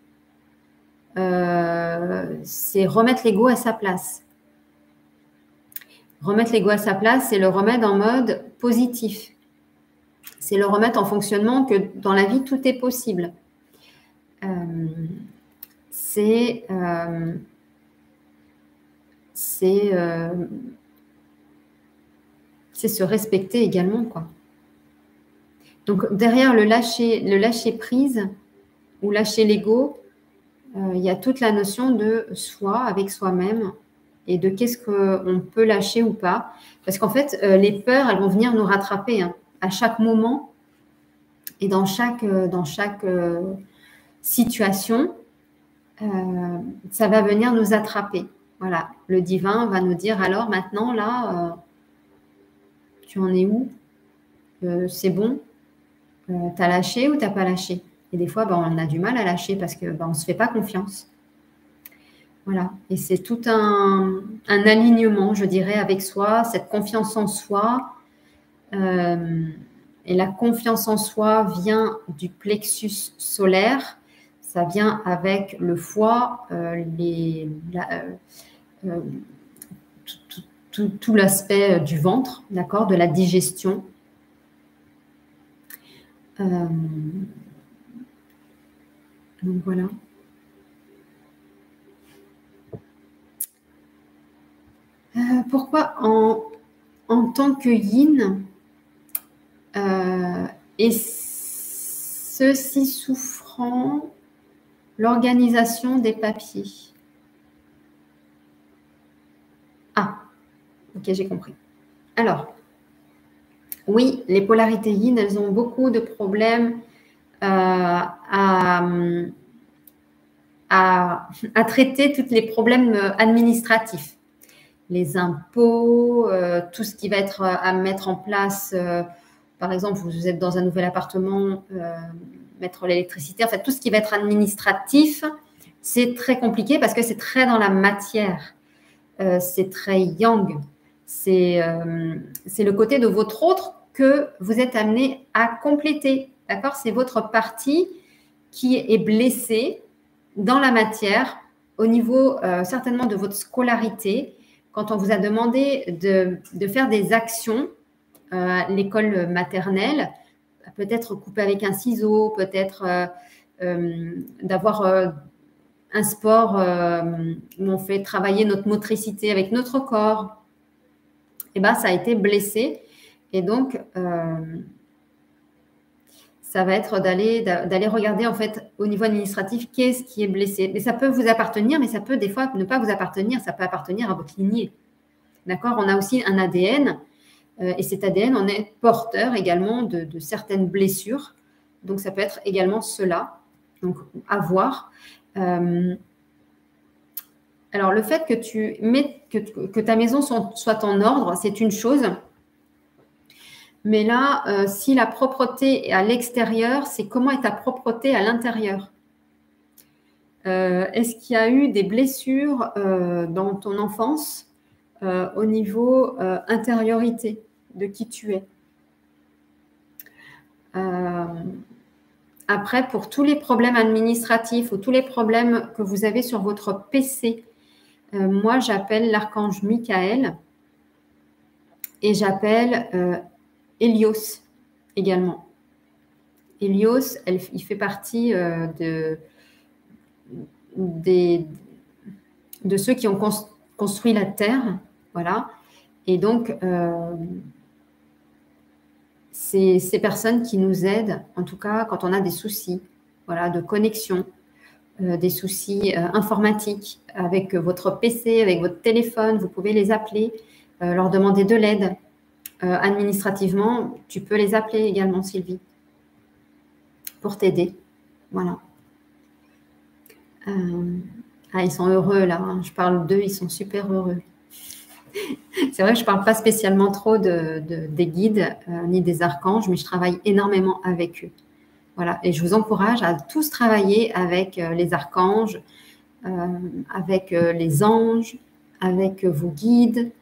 c'est remettre l'ego à sa place. Remettre l'ego à sa place, c'est le remettre en mode positif. C'est le remettre en fonctionnement que dans la vie, tout est possible. C'est se respecter également, quoi. Donc, derrière le lâcher prise ou lâcher l'ego, il y a toute la notion de soi avec soi-même et de qu'est-ce qu'on peut lâcher ou pas. Parce qu'en fait, les peurs, elles vont venir nous rattraper, hein, à chaque moment et dans chaque situation, ça va venir nous attraper. Voilà, le divin va nous dire, alors maintenant, là, tu en es où? C'est bon? T'as lâché ou t'as pas lâché? Et des fois, on a du mal à lâcher parce qu'on ne se fait pas confiance. Voilà. Et c'est tout un alignement, je dirais, avec soi, cette confiance en soi. Et la confiance en soi vient du plexus solaire. Ça vient avec le foie, tout l'aspect du ventre, d'accord, de la digestion. Donc voilà. Pourquoi en tant que yin et ceci souffrant l'organisation des papiers? Ah, ok, j'ai compris. Alors, oui, les polarités yin, elles ont beaucoup de problèmes à traiter tous les problèmes administratifs. Les impôts, tout ce qui va être à mettre en place. Par exemple, vous êtes dans un nouvel appartement, mettre l'électricité. En fait, tout ce qui va être administratif, c'est très compliqué parce que c'est très dans la matière. c'est très yang. C'est le côté de votre autre que vous êtes amené à compléter. D'accord? C'est votre partie qui est blessée dans la matière au niveau certainement de votre scolarité. Quand on vous a demandé de faire des actions à l'école maternelle, peut-être couper avec un ciseau, peut-être d'avoir un sport où on fait travailler notre motricité avec notre corps, et ben, ça a été blessé. Et donc, ça va être d'aller regarder en fait au niveau administratif qu'est-ce qui est blessé. Mais ça peut vous appartenir, mais ça peut des fois ne pas vous appartenir. Ça peut appartenir à votre lignée. D'accord? On a aussi un ADN et cet ADN, on est porteur également de certaines blessures. Donc, ça peut être également cela. Donc, à voir. Alors, le fait que ta maison soit en ordre, c'est une chose. Mais là, si la propreté est à l'extérieur, c'est comment est ta propreté à l'intérieur? Est-ce qu'il y a eu des blessures dans ton enfance au niveau intériorité de qui tu es? Après, pour tous les problèmes administratifs ou tous les problèmes que vous avez sur votre PC, moi, j'appelle l'archange Michael et j'appelle Hélios également. Hélios, il fait partie de ceux qui ont construit la Terre. Voilà. Et donc, c'est ces personnes qui nous aident, en tout cas, quand on a des soucis, voilà, de connexion, des soucis informatiques avec votre PC, avec votre téléphone. Vous pouvez les appeler, leur demander de l'aide. Administrativement, tu peux les appeler également, Sylvie, pour t'aider. Voilà. Ils sont heureux là. Hein. Je parle d'eux, ils sont super heureux. C'est vrai que je ne parle pas spécialement trop des guides ni des archanges, mais je travaille énormément avec eux. Voilà. Et je vous encourage à tous travailler avec les archanges, avec les anges, avec vos guides,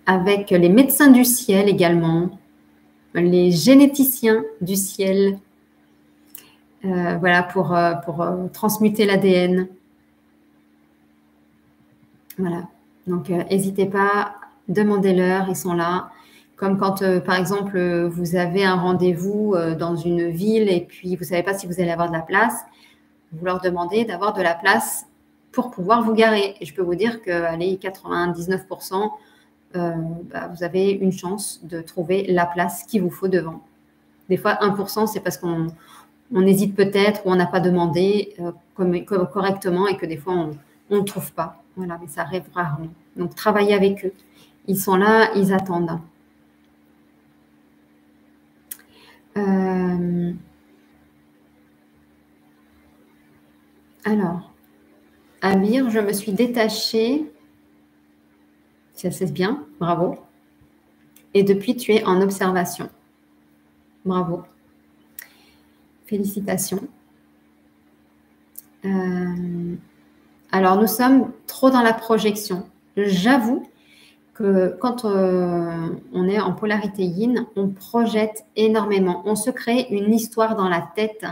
avec les médecins du ciel également, les généticiens du ciel, voilà, pour transmuter l'ADN. Voilà. Donc, n'hésitez pas, demandez-leur, ils sont là. Comme quand, par exemple, vous avez un rendez-vous dans une ville et puis vous ne savez pas si vous allez avoir de la place, vous leur demandez d'avoir de la place pour pouvoir vous garer. Et je peux vous dire que, allez, 99%, vous avez une chance de trouver la place qu'il vous faut devant. Des fois, 1%, c'est parce qu'on hésite peut-être ou on n'a pas demandé correctement et que des fois, on ne trouve pas. Voilà, mais ça arrive rarement. Donc, travaillez avec eux. Ils sont là, ils attendent. Alors, Amir, je me suis détachée. Ça c'est bien, bravo. Et depuis, tu es en observation. Bravo. Félicitations. Alors, nous sommes trop dans la projection. J'avoue que quand on est en polarité yin, on projette énormément. On se crée une histoire dans la tête,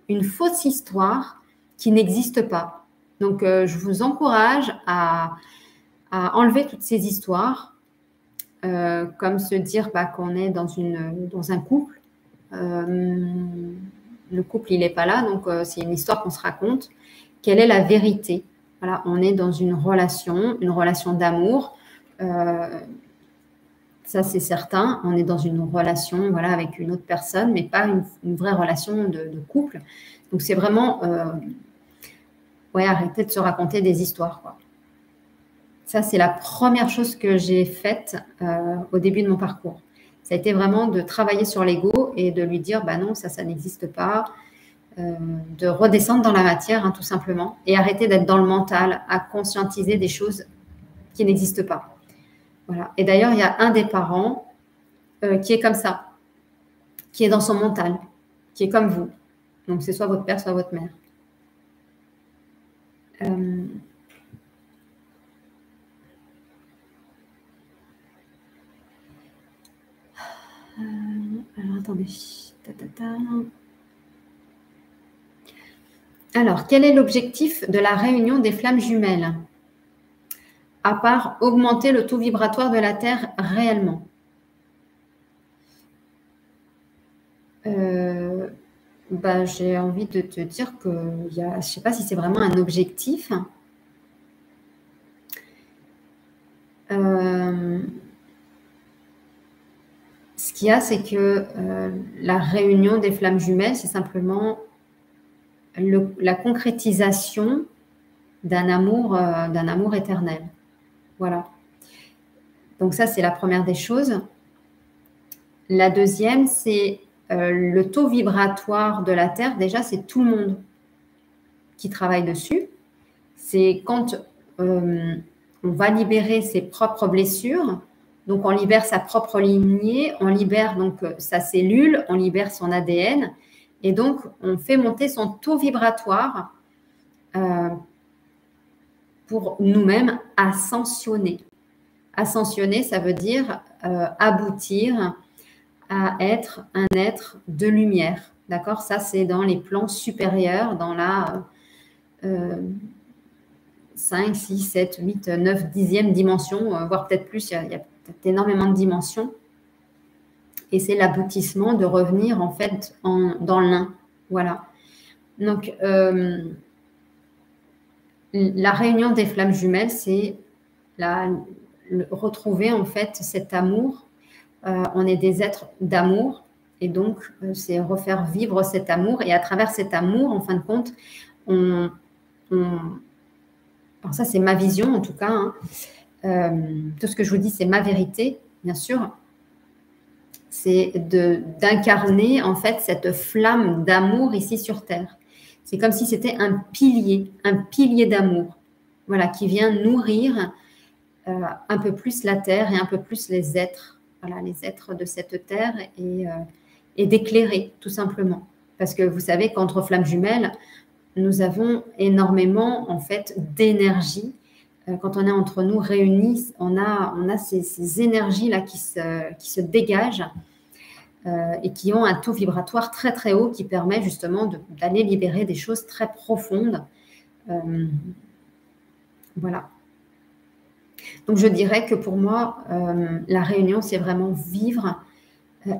une fausse histoire qui n'existe pas. Donc, je vous encourage à enlever toutes ces histoires, comme se dire qu'on est dans un couple. Le couple, il n'est pas là, donc c'est une histoire qu'on se raconte. Quelle est la vérité? Voilà, on est dans une relation d'amour. Ça, c'est certain. On est dans une relation, voilà, avec une autre personne, mais pas une vraie relation de couple. Donc, c'est vraiment, arrêter de se raconter des histoires, quoi. Ça, c'est la première chose que j'ai faite au début de mon parcours. Ça a été vraiment de travailler sur l'ego et de lui dire, non, ça n'existe pas. De redescendre dans la matière, hein, tout simplement, et arrêter d'être dans le mental, à conscientiser des choses qui n'existent pas. Voilà. Et d'ailleurs, il y a un des parents qui est comme ça, qui est dans son mental, qui est comme vous. Donc, c'est soit votre père, soit votre mère. attendez. Alors, quel est l'objectif de la réunion des flammes jumelles? À part augmenter le taux vibratoire de la Terre réellement. J'ai envie de te dire que je ne sais pas si c'est vraiment un objectif. Ce qu'il y a, c'est que la réunion des flammes jumelles, c'est simplement la concrétisation d'un amour éternel. Voilà. Donc ça, c'est la première des choses. La deuxième, c'est le taux vibratoire de la Terre. Déjà, c'est tout le monde qui travaille dessus. C'est quand on va libérer ses propres blessures. Donc, on libère sa propre lignée, on libère donc sa cellule, on libère son ADN. Et donc, on fait monter son taux vibratoire pour nous-mêmes ascensionner. Ascensionner, ça veut dire aboutir à être un être de lumière. D'accord? Ça, c'est dans les plans supérieurs, dans la 5, 6, 7, 8, 9, 10e dimension, voire peut-être plus, il y a peut-être énormément de dimensions. Et c'est l'aboutissement de revenir en fait dans l'un. Voilà. Donc, la réunion des flammes jumelles, c'est retrouver en fait cet amour. On est des êtres d'amour et donc c'est refaire vivre cet amour. Et à travers cet amour, en fin de compte, alors ça c'est ma vision en tout cas, hein. Tout ce que je vous dis c'est ma vérité, bien sûr. C'est d'incarner en fait cette flamme d'amour ici sur Terre. C'est comme si c'était un pilier d'amour, voilà, qui vient nourrir un peu plus la Terre et un peu plus les êtres, voilà, les êtres de cette Terre et d'éclairer tout simplement. Parce que vous savez qu'entre flammes jumelles, nous avons énormément en fait d'énergie. Quand on est entre nous réunis, on a ces énergies-là qui se dégagent et qui ont un taux vibratoire très très haut qui permet justement d'aller libérer des choses très profondes. Voilà. Donc je dirais que pour moi, la réunion, c'est vraiment vivre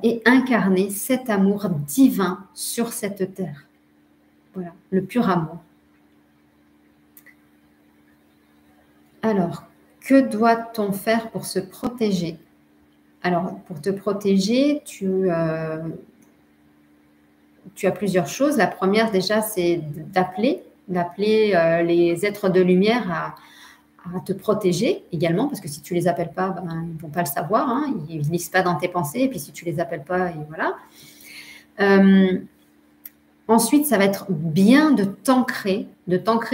et incarner cet amour divin sur cette terre. Voilà, le pur amour. Alors, que doit-on faire pour se protéger? Alors, pour te protéger, tu as plusieurs choses. La première, déjà, c'est d'appeler les êtres de lumière à te protéger également, parce que si tu ne les appelles pas, ils ne vont pas le savoir, hein, ils ne lisent pas dans tes pensées, et puis si tu ne les appelles pas, et voilà. Ensuite, ça va être bien de t'ancrer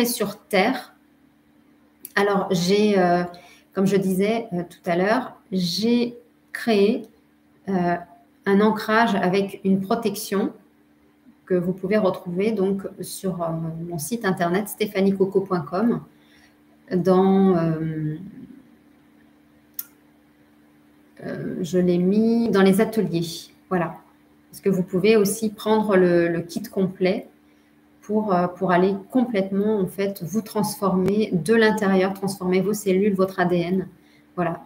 sur terre. Alors, comme je disais tout à l'heure, j'ai créé un ancrage avec une protection que vous pouvez retrouver donc sur mon site internet stéphaniecoco.com je l'ai mis dans les ateliers, voilà. Parce que vous pouvez aussi prendre le kit complet pour aller complètement en fait vous transformer de l'intérieur, transformer vos cellules, votre ADN, voilà.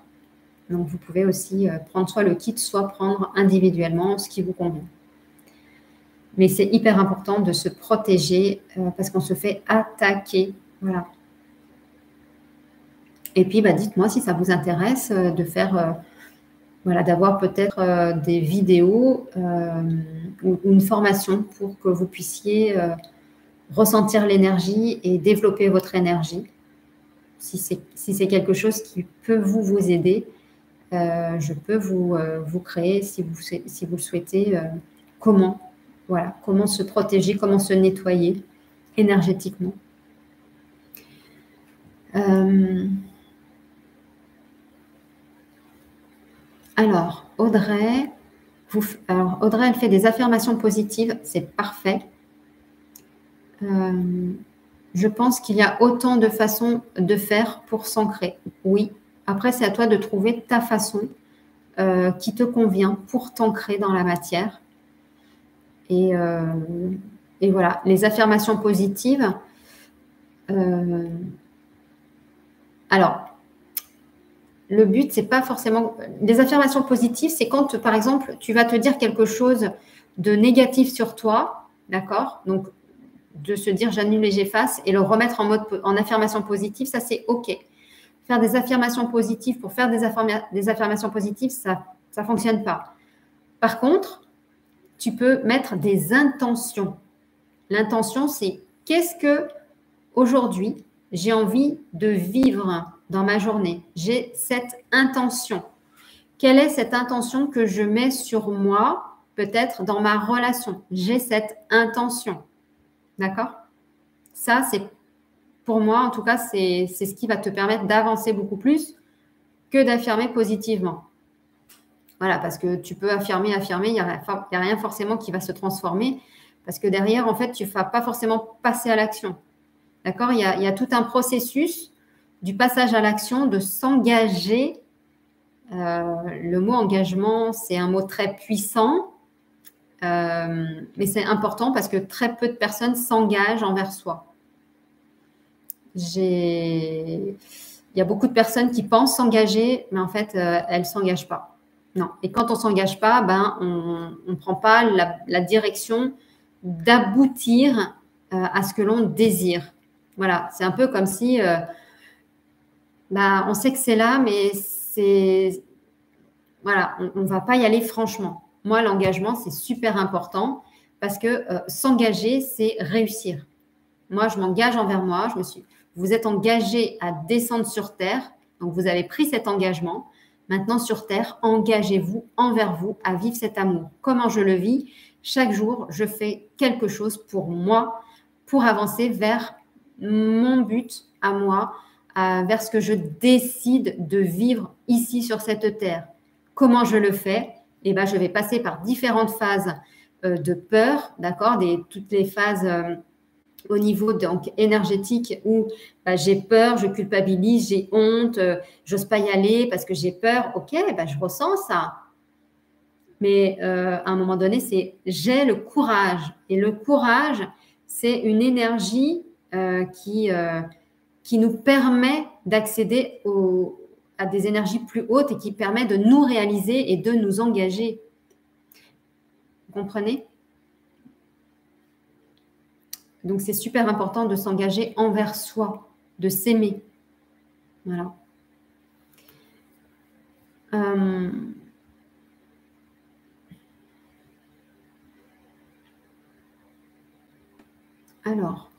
Donc vous pouvez aussi prendre soit le kit, soit prendre individuellement ce qui vous convient. Mais c'est hyper important de se protéger parce qu'on se fait attaquer, voilà. Et puis, dites-moi si ça vous intéresse de faire, voilà, d'avoir peut-être des vidéos ou une formation pour que vous puissiez ressentir l'énergie et développer votre énergie. Si c'est quelque chose qui peut vous aider, je peux vous créer, si vous le souhaitez, comment se protéger, comment se nettoyer énergétiquement. Alors, Audrey, elle fait des affirmations positives, c'est parfait. Je pense qu'il y a autant de façons de faire pour s'ancrer. Oui, après, c'est à toi de trouver ta façon qui te convient pour t'ancrer dans la matière. Et, et voilà, les affirmations positives. Alors, le but, c'est pas forcément… Les affirmations positives, c'est quand, par exemple, tu vas te dire quelque chose de négatif sur toi, d'accord? Donc, de se dire j'annule et j'efface et le remettre en affirmation positive, ça, c'est OK. Faire des affirmations positives pour faire des affirmations positives, ça ne fonctionne pas. Par contre, tu peux mettre des intentions. L'intention, c'est qu'est-ce que aujourd'hui j'ai envie de vivre dans ma journée. J'ai cette intention. Quelle est cette intention que je mets sur moi, peut-être dans ma relation? J'ai cette intention. D'accord? Ça, c'est pour moi, en tout cas, c'est ce qui va te permettre d'avancer beaucoup plus que d'affirmer positivement. Voilà, parce que tu peux affirmer, il n'y a rien forcément qui va se transformer, parce que derrière, en fait, tu ne vas pas forcément passer à l'action. D'accord? Il y a tout un processus du passage à l'action, de s'engager. Le mot engagement, c'est un mot très puissant, mais c'est important parce que très peu de personnes s'engagent envers soi. Il y a beaucoup de personnes qui pensent s'engager, mais en fait, elles ne s'engagent pas. Non. Et quand on ne s'engage pas, ben, on ne prend pas la direction d'aboutir à ce que l'on désire. Voilà, c'est un peu comme si on sait que c'est là, mais voilà, on ne va pas y aller franchement. Moi, l'engagement, c'est super important parce que s'engager, c'est réussir. Moi, je m'engage envers moi. Vous êtes engagé à descendre sur Terre, donc vous avez pris cet engagement. Maintenant, sur Terre, engagez-vous envers vous à vivre cet amour. Comment je le vis? Chaque jour, je fais quelque chose pour moi, pour avancer vers mon but à moi, vers ce que je décide de vivre ici sur cette terre. Comment je le fais? Eh ben, je vais passer par différentes phases de peur, d'accord? Toutes les phases au niveau donc, énergétique où j'ai peur, je culpabilise, j'ai honte, j'ose pas y aller parce que j'ai peur. Ok, je ressens ça. Mais à un moment donné, j'ai le courage. Et le courage, c'est une énergie qui nous permet d'accéder à des énergies plus hautes et qui permet de nous réaliser et de nous engager. Vous comprenez? Donc, c'est super important de s'engager envers soi, de s'aimer. Voilà. Alors,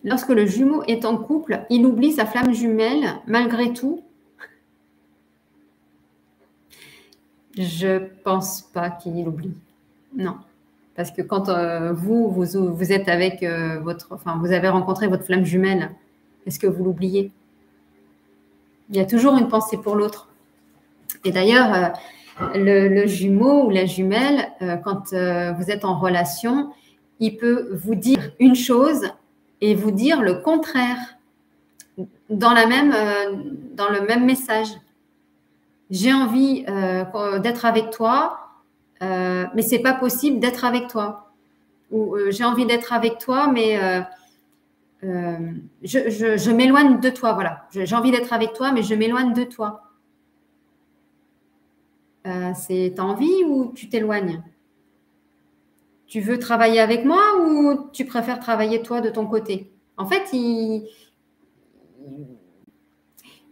lorsque le jumeau est en couple, il oublie sa flamme jumelle malgré tout. Je pense pas qu'il oublie. Non. Parce que quand vous êtes avec vous avez rencontré votre flamme jumelle, est-ce que vous l'oubliez? Il y a toujours une pensée pour l'autre. Et d'ailleurs, le jumeau ou la jumelle, quand vous êtes en relation, il peut vous dire une chose et vous dire le contraire dans le même message. J'ai envie d'être avec toi, mais c'est pas possible d'être avec toi. Ou j'ai envie d'être avec toi, mais je m'éloigne de toi. Voilà, j'ai envie d'être avec toi, mais je m'éloigne de toi. C'est t'as envie ou tu t'éloignes? Tu veux travailler avec moi ou tu préfères travailler toi de ton côté? En fait,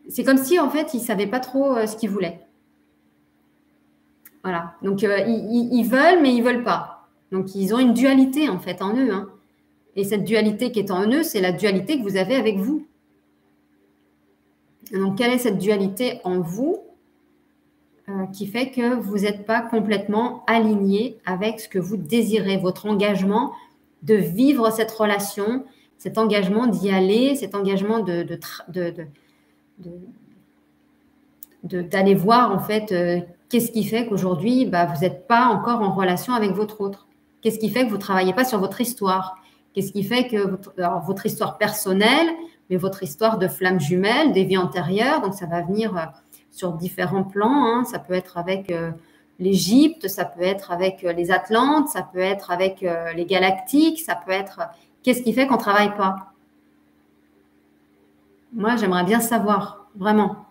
c'est comme si en fait, ils ne savaient pas trop ce qu'ils voulaient. Voilà. Donc, ils veulent, mais ils ne veulent pas. Donc, ils ont une dualité en fait en eux. Hein. Et cette dualité qui est en eux, c'est la dualité que vous avez avec vous. Donc, quelle est cette dualité en vous qui fait que vous n'êtes pas complètement aligné avec ce que vous désirez, votre engagement de vivre cette relation, cet engagement d'y aller, cet engagement d'aller voir en fait qu'est-ce qui fait qu'aujourd'hui vous n'êtes pas encore en relation avec votre autre. Qu'est-ce qui fait que vous ne travaillez pas sur votre histoire? Qu'est-ce qui fait que votre histoire personnelle, mais votre histoire de flamme jumelle, des vies antérieures, donc ça va venir sur différents plans. Hein. Ça peut être avec l'Égypte, ça peut être avec les Atlantes, ça peut être avec les Galactiques, ça peut être… Qu'est-ce qui fait qu'on ne travaille pas? Moi, j'aimerais bien savoir, vraiment.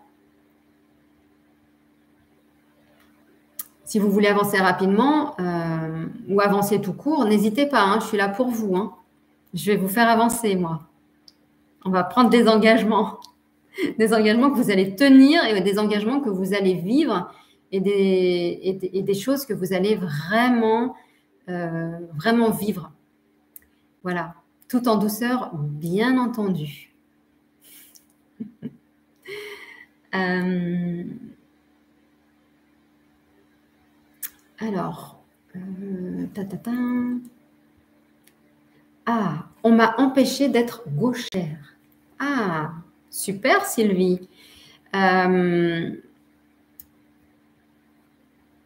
Si vous voulez avancer rapidement ou avancer tout court, n'hésitez pas, hein, je suis là pour vous. Hein. Je vais vous faire avancer, moi. On va prendre des engagements que vous allez tenir et des engagements que vous allez vivre et des choses que vous allez vraiment, vraiment vivre. Voilà, tout en douceur, bien entendu. Alors, ah, on m'a empêché d'être gauchère. Ah, super Sylvie.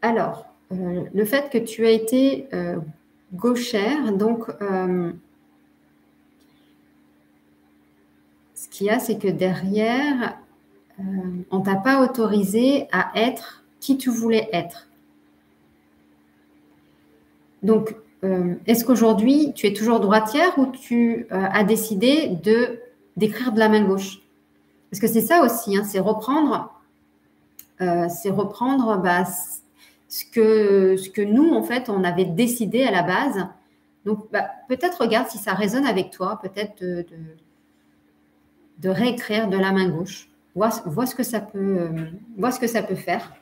Alors, le fait que tu aies été gauchère, donc ce qu'il y a, c'est que derrière, on ne t'a pas autorisé à être qui tu voulais être. Donc, est-ce qu'aujourd'hui, tu es toujours droitière ou tu as décidé d'écrire de la main gauche? Parce que c'est ça aussi, hein, c'est reprendre bah, ce que nous, en fait, on avait décidé à la base. Donc, bah, peut-être regarde si ça résonne avec toi, peut-être de réécrire de la main gauche. Vois ce que ça peut faire.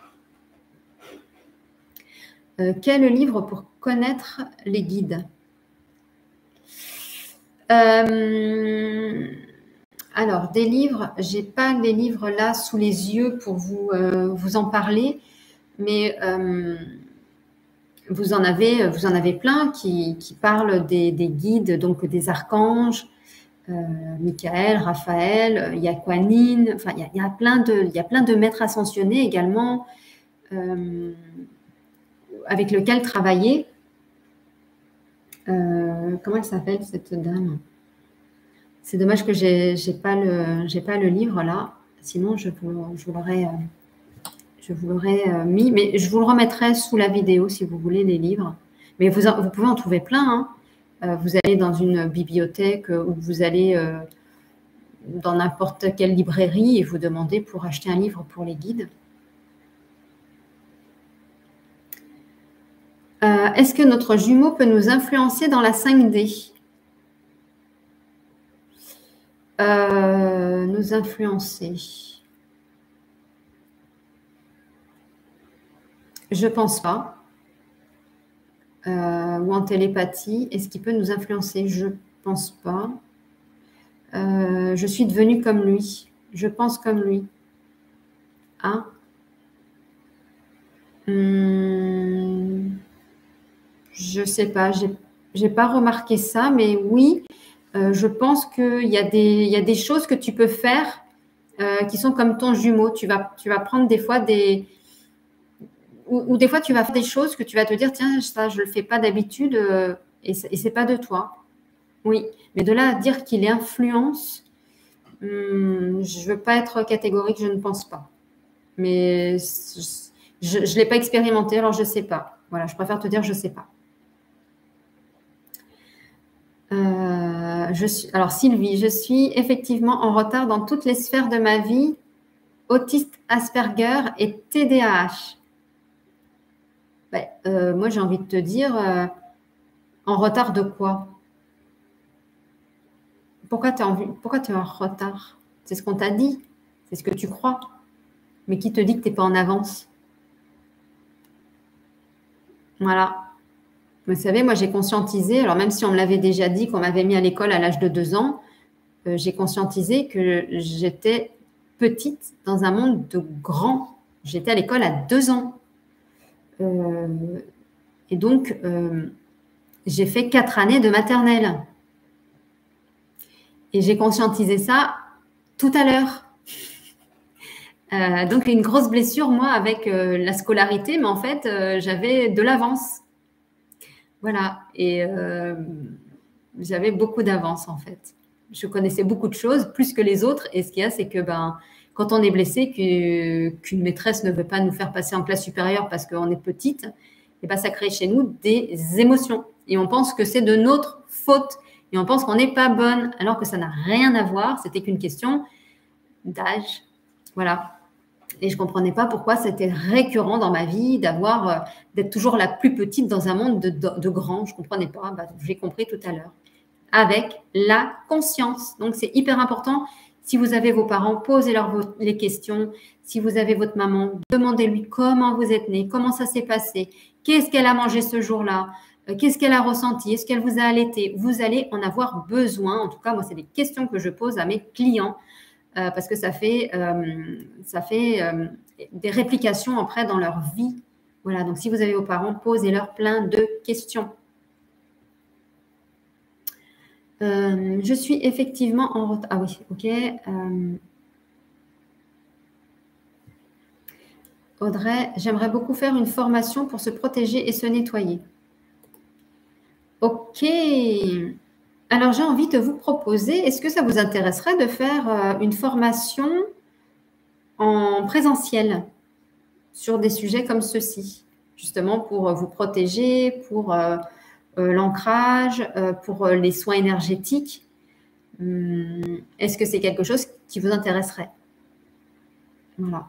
Quel livre pour connaître les guides? Alors, des livres, je n'ai pas les livres là sous les yeux pour vous en parler, mais vous en avez plein qui parlent des guides, donc des archanges, Michael, Raphaël, il y a Kuan Yin, enfin, il y a plein de maîtres ascensionnés également avec lesquels travailler. Comment elle s'appelle cette dame? C'est dommage que j'ai pas le livre là. Sinon, je vous l'aurais mis, mais je vous le remettrai sous la vidéo si vous voulez les livres. Mais vous pouvez en trouver plein. Hein. Vous allez dans une bibliothèque ou vous allez dans n'importe quelle librairie et vous demandez pour acheter un livre pour les guides. Est-ce que notre jumeau peut nous influencer dans la 5D? Nous influencer. Je pense pas. Ou en télépathie. Est-ce qu'il peut nous influencer? Je pense pas. Je suis devenue comme lui. Je pense comme lui. Hein? Je sais pas. J'ai pas remarqué ça, mais oui. Je pense qu'il y a des choses que tu peux faire qui sont comme ton jumeau. Tu vas prendre des fois ou des fois tu vas faire des choses que tu vas te dire tiens, ça je le fais pas d'habitude et c'est pas de toi. Oui, mais de là à dire qu'il influence, je veux pas être catégorique, je ne pense pas. Mais je l'ai pas expérimenté, alors je sais pas. Voilà, je préfère te dire je sais pas. Alors Sylvie, je suis effectivement en retard dans toutes les sphères de ma vie, autiste Asperger et TDAH. Moi j'ai envie de te dire, en retard de quoi? Pourquoi tu es en retard? C'est ce qu'on t'a dit, c'est ce que tu crois. Mais qui te dit que tu n'es pas en avance? Voilà. Vous savez, moi j'ai conscientisé, alors même si on me l'avait déjà dit, qu'on m'avait mis à l'école à l'âge de 2 ans, j'ai conscientisé que j'étais petite dans un monde de grands. J'étais à l'école à 2 ans. Et donc, j'ai fait 4 années de maternelle. Et j'ai conscientisé ça tout à l'heure. Donc, une grosse blessure, moi, avec la scolarité, mais en fait, j'avais de l'avance. Voilà. Et j'avais beaucoup d'avance, en fait. Je connaissais beaucoup de choses, plus que les autres. Et ce qu'il y a, c'est que Quand on est blessé, qu'une maîtresse ne veut pas nous faire passer en classe supérieure parce qu'on est petite, et ben ça crée chez nous des émotions. Et on pense que c'est de notre faute. Et on pense qu'on n'est pas bonne, alors que ça n'a rien à voir. C'était qu'une question d'âge. Voilà. Et je ne comprenais pas pourquoi c'était récurrent dans ma vie d'être toujours la plus petite dans un monde de grands. Je ne comprenais pas. Bah, j'ai compris tout à l'heure. Avec la conscience. Donc, c'est hyper important. Si vous avez vos parents, posez-leur les questions. Si vous avez votre maman, demandez-lui comment vous êtes né, comment ça s'est passé, qu'est-ce qu'elle a mangé ce jour-là, qu'est-ce qu'elle a ressenti, est-ce qu'elle vous a allaité. Vous allez en avoir besoin. En tout cas, moi, c'est des questions que je pose à mes clients parce que ça fait des réplications après dans leur vie. Voilà, donc si vous avez vos parents, posez-leur plein de questions. Je suis effectivement en retard. Ah oui, ok. Audrey, j'aimerais beaucoup faire une formation pour se protéger et se nettoyer. Ok. Alors, j'ai envie de vous proposer, est-ce que ça vous intéresserait de faire une formation en présentiel sur des sujets comme ceux-ci, justement pour vous protéger, pour l'ancrage, pour les soins énergétiques? Est-ce que c'est quelque chose qui vous intéresserait? Voilà.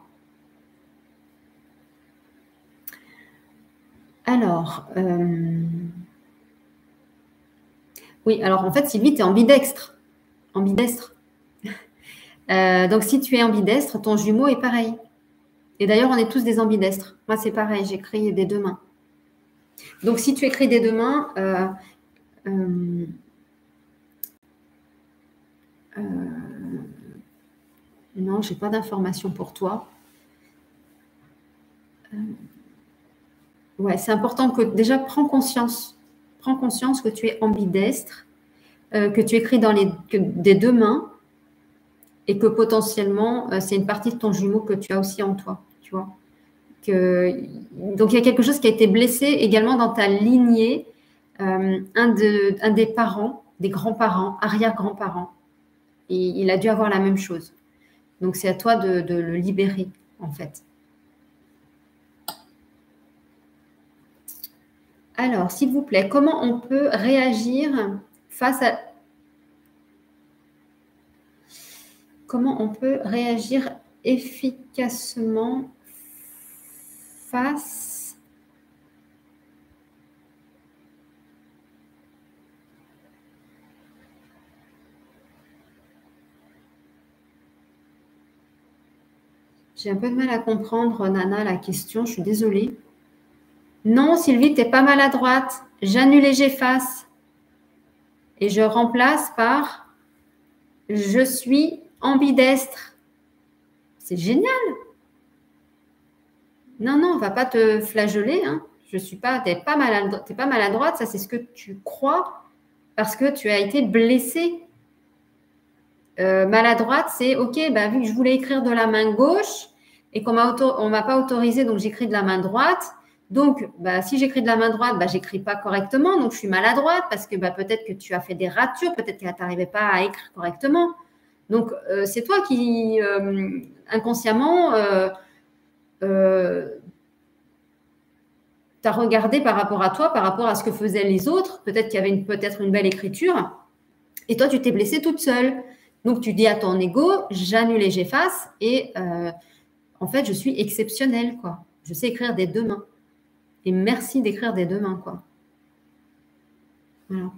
Alors, oui, alors en fait, Sylvie, tu es ambidextre. Ambidestre. Donc, si tu es ambidestre, ton jumeau est pareil. Et d'ailleurs, on est tous des ambidestres. Moi, c'est pareil, j'écris des deux mains. Donc, si tu écris des deux mains, non, je n'ai pas d'informations pour toi. Ouais, c'est important que déjà prends conscience que tu es ambidestre, que tu écris des deux mains et que potentiellement c'est une partie de ton jumeau que tu as aussi en toi, tu vois. Donc il y a quelque chose qui a été blessé également dans ta lignée, un des parents, des grands-parents, arrière-grands-parents, et il a dû avoir la même chose. Donc c'est à toi de le libérer en fait. Alors, s'il vous plaît, comment on peut réagir face à... Comment on peut réagir efficacement face... J'ai un peu de mal à comprendre, Nana, la question. Je suis désolée. Non, Sylvie, tu n'es pas maladroite. J'annule et j'efface. Et je remplace par je suis ambidestre. C'est génial. Non, on ne va pas te flageller. Hein. Tu n'es pas maladroite. Ça, c'est ce que tu crois parce que tu as été blessée. Maladroite, c'est OK, bah, vu que je voulais écrire de la main gauche et qu'on ne m'a pas autorisé, donc j'écris de la main droite. Donc, bah, si j'écris de la main droite, bah, je n'écris pas correctement. Donc, je suis maladroite parce que bah, peut-être que tu as fait des ratures, peut-être que tu n'arrivais pas à écrire correctement. Donc, c'est toi qui, inconsciemment, tu as regardé par rapport à toi, par rapport à ce que faisaient les autres. Peut-être qu'il y avait peut-être une belle écriture. Et toi, tu t'es blessée toute seule. Donc, tu dis à ton ego, j'annule et j'efface. Et en fait, je suis exceptionnelle, quoi. Je sais écrire des deux mains. Et merci d'écrire des deux mains, quoi. Voilà.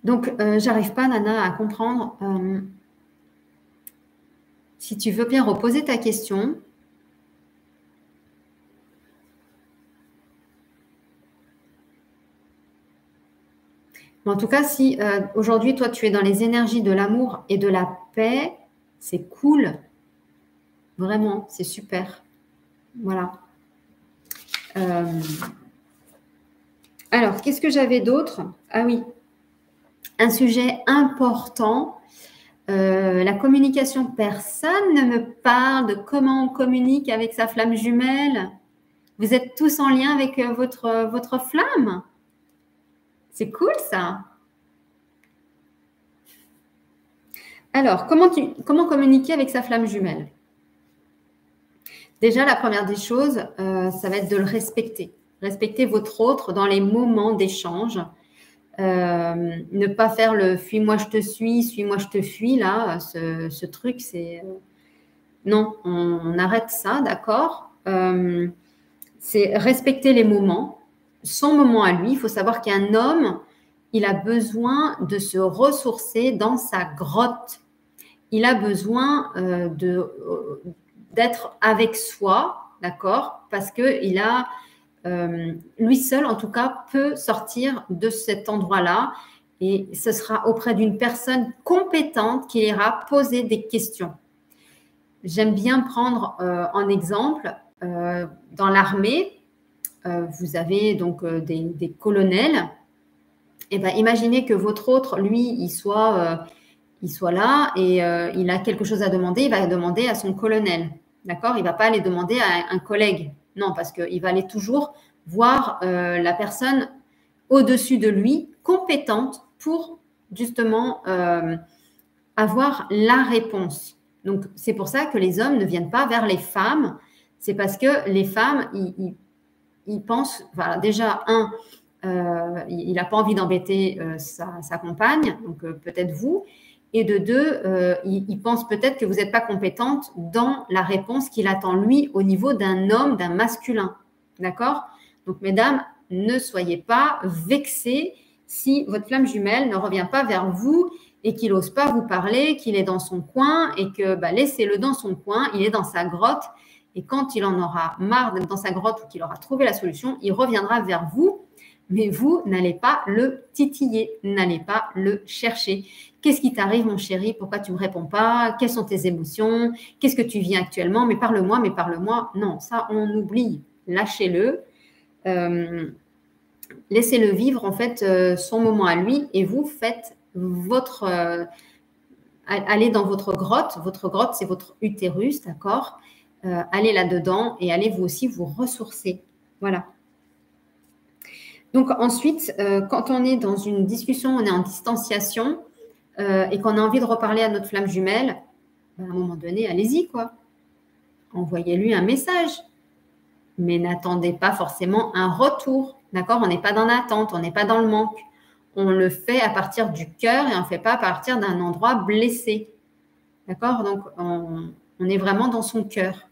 Donc, j'arrive pas, Nana, à comprendre. Si tu veux bien reposer ta question. En tout cas, si aujourd'hui, toi, tu es dans les énergies de l'amour et de la paix, c'est cool. Vraiment, c'est super. Voilà. Alors, qu'est-ce que j'avais d'autre? Ah oui, un sujet important. La communication. Personne ne me parle de comment on communique avec sa flamme jumelle. Vous êtes tous en lien avec votre flamme. C'est cool, ça. Alors, comment communiquer avec sa flamme jumelle? Déjà, la première des choses, ça va être de le respecter. Respecter votre autre dans les moments d'échange. Ne pas faire le fuis-moi, je te suis-moi, je te fuis, là, ce truc, c'est... non, on arrête ça, d'accord. C'est respecter les moments, son moment à lui. Il faut savoir qu'un homme, il a besoin de se ressourcer dans sa grotte. Il a besoin d'être avec soi, d'accord, parce que il a, lui seul, en tout cas, peut sortir de cet endroit-là et ce sera auprès d'une personne compétente qui ira poser des questions. J'aime bien prendre en exemple, dans l'armée, vous avez donc des colonels. Et ben, imaginez que votre autre, lui, il soit là et il a quelque chose à demander, il va demander à son colonel. D'accord? Il ne va pas aller demander à un collègue. Non, parce qu'il va aller toujours voir la personne au-dessus de lui, compétente pour justement avoir la réponse. Donc, c'est pour ça que les hommes ne viennent pas vers les femmes. C'est parce que les femmes, ils pensent, voilà, déjà, il n'a pas envie d'embêter sa compagne, donc peut-être vous. Et de deux, il pense peut-être que vous n'êtes pas compétente dans la réponse qu'il attend, lui, au niveau d'un homme, d'un masculin. D'accord? Donc, mesdames, ne soyez pas vexées si votre flamme jumelle ne revient pas vers vous et qu'il n'ose pas vous parler, qu'il est dans son coin et que laissez-le dans son coin, il est dans sa grotte. Et quand il en aura marre d'être dans sa grotte ou qu'il aura trouvé la solution, il reviendra vers vous. Mais vous n'allez pas le titiller, n'allez pas le chercher. Qu'est-ce qui t'arrive, mon chéri? Pourquoi tu ne me réponds pas? Quelles sont tes émotions? Qu'est-ce que tu vis actuellement? Mais parle-moi, mais parle-moi. Non, ça, on oublie. Lâchez-le. Laissez-le vivre, en fait, son moment à lui et vous faites votre... allez dans votre grotte. Votre grotte, c'est votre utérus, d'accord? Allez là-dedans et allez vous aussi vous ressourcer. Voilà. Donc ensuite, quand on est dans une discussion, on est en distanciation et qu'on a envie de reparler à notre flamme jumelle, à un moment donné, allez-y, quoi. Envoyez-lui un message, mais n'attendez pas forcément un retour, d'accord? On n'est pas dans l'attente, on n'est pas dans le manque. On le fait à partir du cœur et on ne fait pas à partir d'un endroit blessé, d'accord? Donc, on est vraiment dans son cœur,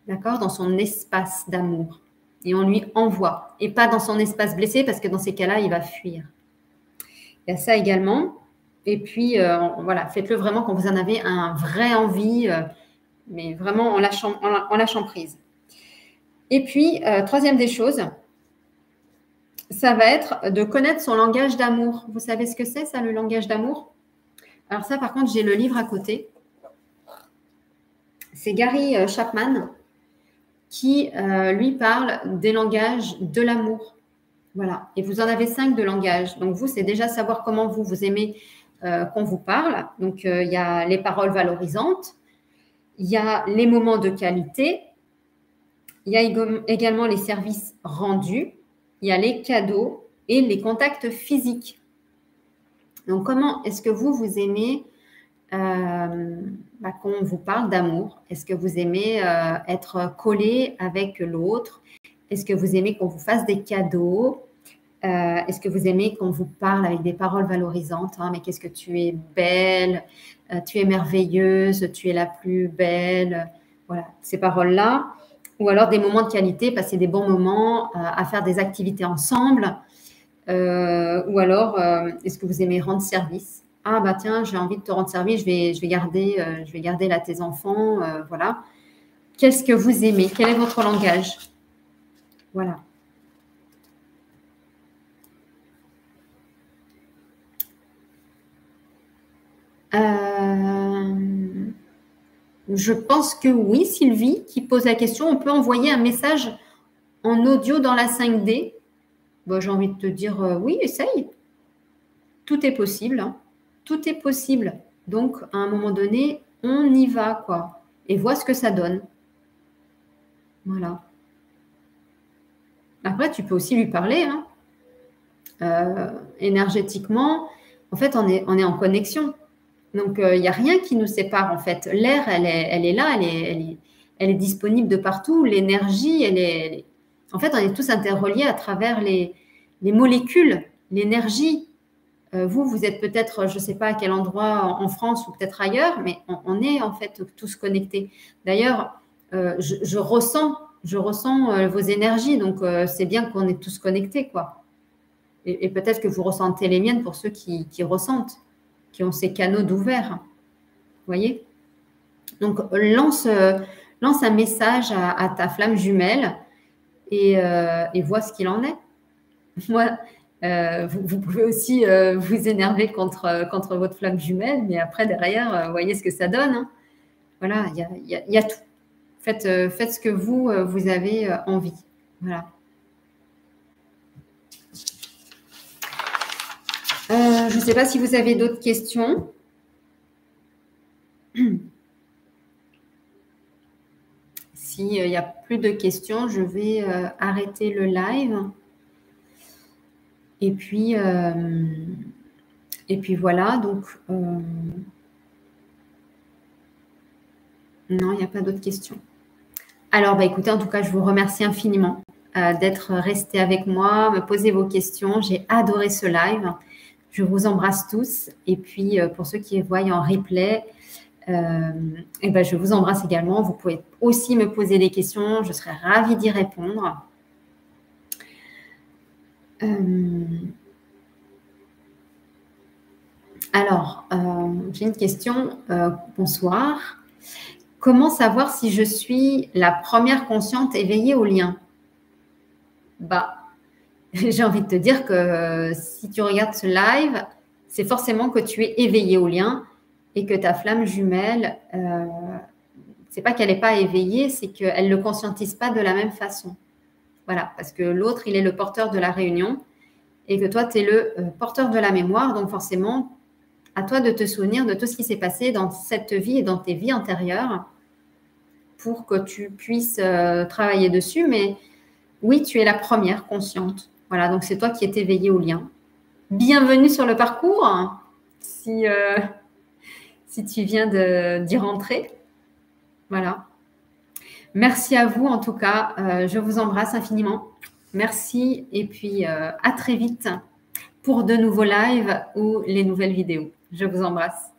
d'accord? Dans son espace d'amour. Et on lui envoie, et pas dans son espace blessé, parce que dans ces cas-là, il va fuir. Il y a ça également. Et puis, voilà, faites-le vraiment quand vous en avez un vrai envie, mais vraiment en lâchant prise. Et puis, troisième des choses, ça va être de connaître son langage d'amour. Vous savez ce que c'est, ça, le langage d'amour? Alors ça, par contre, j'ai le livre à côté. C'est Gary Chapman qui, lui, parle des langages de l'amour. Voilà. Et vous en avez 5 de langages. Donc, vous, c'est déjà savoir comment vous aimez qu'on vous parle. Donc, il y a les paroles valorisantes, il y a les moments de qualité, il y a également les services rendus, il y a les cadeaux et les contacts physiques. Donc, comment est-ce que vous aimez qu'on vous parle d'amour? Est-ce que vous aimez être collé avec l'autre? Est-ce que vous aimez qu'on vous fasse des cadeaux? Est-ce que vous aimez qu'on vous parle avec des paroles valorisantes, hein? Mais qu'est-ce que tu es belle, tu es merveilleuse, tu es la plus belle. Voilà, ces paroles-là. Ou alors des moments de qualité, passer des bons moments, à faire des activités ensemble. Ou alors, est-ce que vous aimez rendre service? Ah bah tiens, j'ai envie de te rendre service, je vais garder là tes enfants. Voilà. Qu'est-ce que vous aimez? Quel est votre langage? Voilà. Je pense que oui, Sylvie, qui pose la question, on peut envoyer un message en audio dans la 5D. Bon, j'ai envie de te dire oui, essaye. Tout est possible. Hein. Tout est possible. Donc, à un moment donné, on y va, quoi. Et vois ce que ça donne. Voilà. Après, tu peux aussi lui parler. Hein. Énergétiquement, en fait, on est en connexion. Donc, il n'y a rien qui nous sépare, en fait. L'air, elle est là, elle est disponible de partout. L'énergie, En fait, on est tous interreliés à travers les molécules, l'énergie. Vous êtes peut-être, je ne sais pas à quel endroit en France ou peut-être ailleurs, mais on est en fait tous connectés. D'ailleurs, je ressens vos énergies, donc c'est bien qu'on est tous connectés, quoi. Et peut-être que vous ressentez les miennes pour ceux qui ressentent, qui ont ces canaux d'ouvert. Vous voyez? Donc, lance un message à ta flamme jumelle et vois ce qu'il en est. Moi, vous pouvez aussi vous énerver contre votre flamme jumelle, mais après, derrière, voyez ce que ça donne. Hein. Voilà, il y a tout. Faites ce que vous avez envie. Voilà. Je ne sais pas si vous avez d'autres questions. S'il n'y a plus de questions, je vais arrêter le live. Et puis voilà, donc non, il n'y a pas d'autres questions. Alors, bah, écoutez, en tout cas, je vous remercie infiniment d'être resté avec moi, me poser vos questions. J'ai adoré ce live. Je vous embrasse tous. Et puis, pour ceux qui voient en replay, et ben, je vous embrasse également. Vous pouvez aussi me poser des questions. Je serai ravie d'y répondre. Alors, j'ai une question. Bonsoir. Comment savoir si je suis la première consciente éveillée au lien? Bah, j'ai envie de te dire que si tu regardes ce live, c'est forcément que tu es éveillé au lien et que ta flamme jumelle, c'est pas qu'elle n'est pas éveillée, c'est qu'elle ne le conscientise pas de la même façon. Voilà, parce que l'autre, il est le porteur de la réunion et que toi, tu es le porteur de la mémoire. Donc forcément, à toi de te souvenir de tout ce qui s'est passé dans cette vie et dans tes vies antérieures pour que tu puisses travailler dessus. Mais oui, tu es la première consciente. Voilà, donc c'est toi qui es éveillée au lien. Bienvenue sur le parcours, si tu viens d'y rentrer. Voilà. Merci à vous en tout cas. Je vous embrasse infiniment. Merci et puis à très vite pour de nouveaux lives ou les nouvelles vidéos. Je vous embrasse.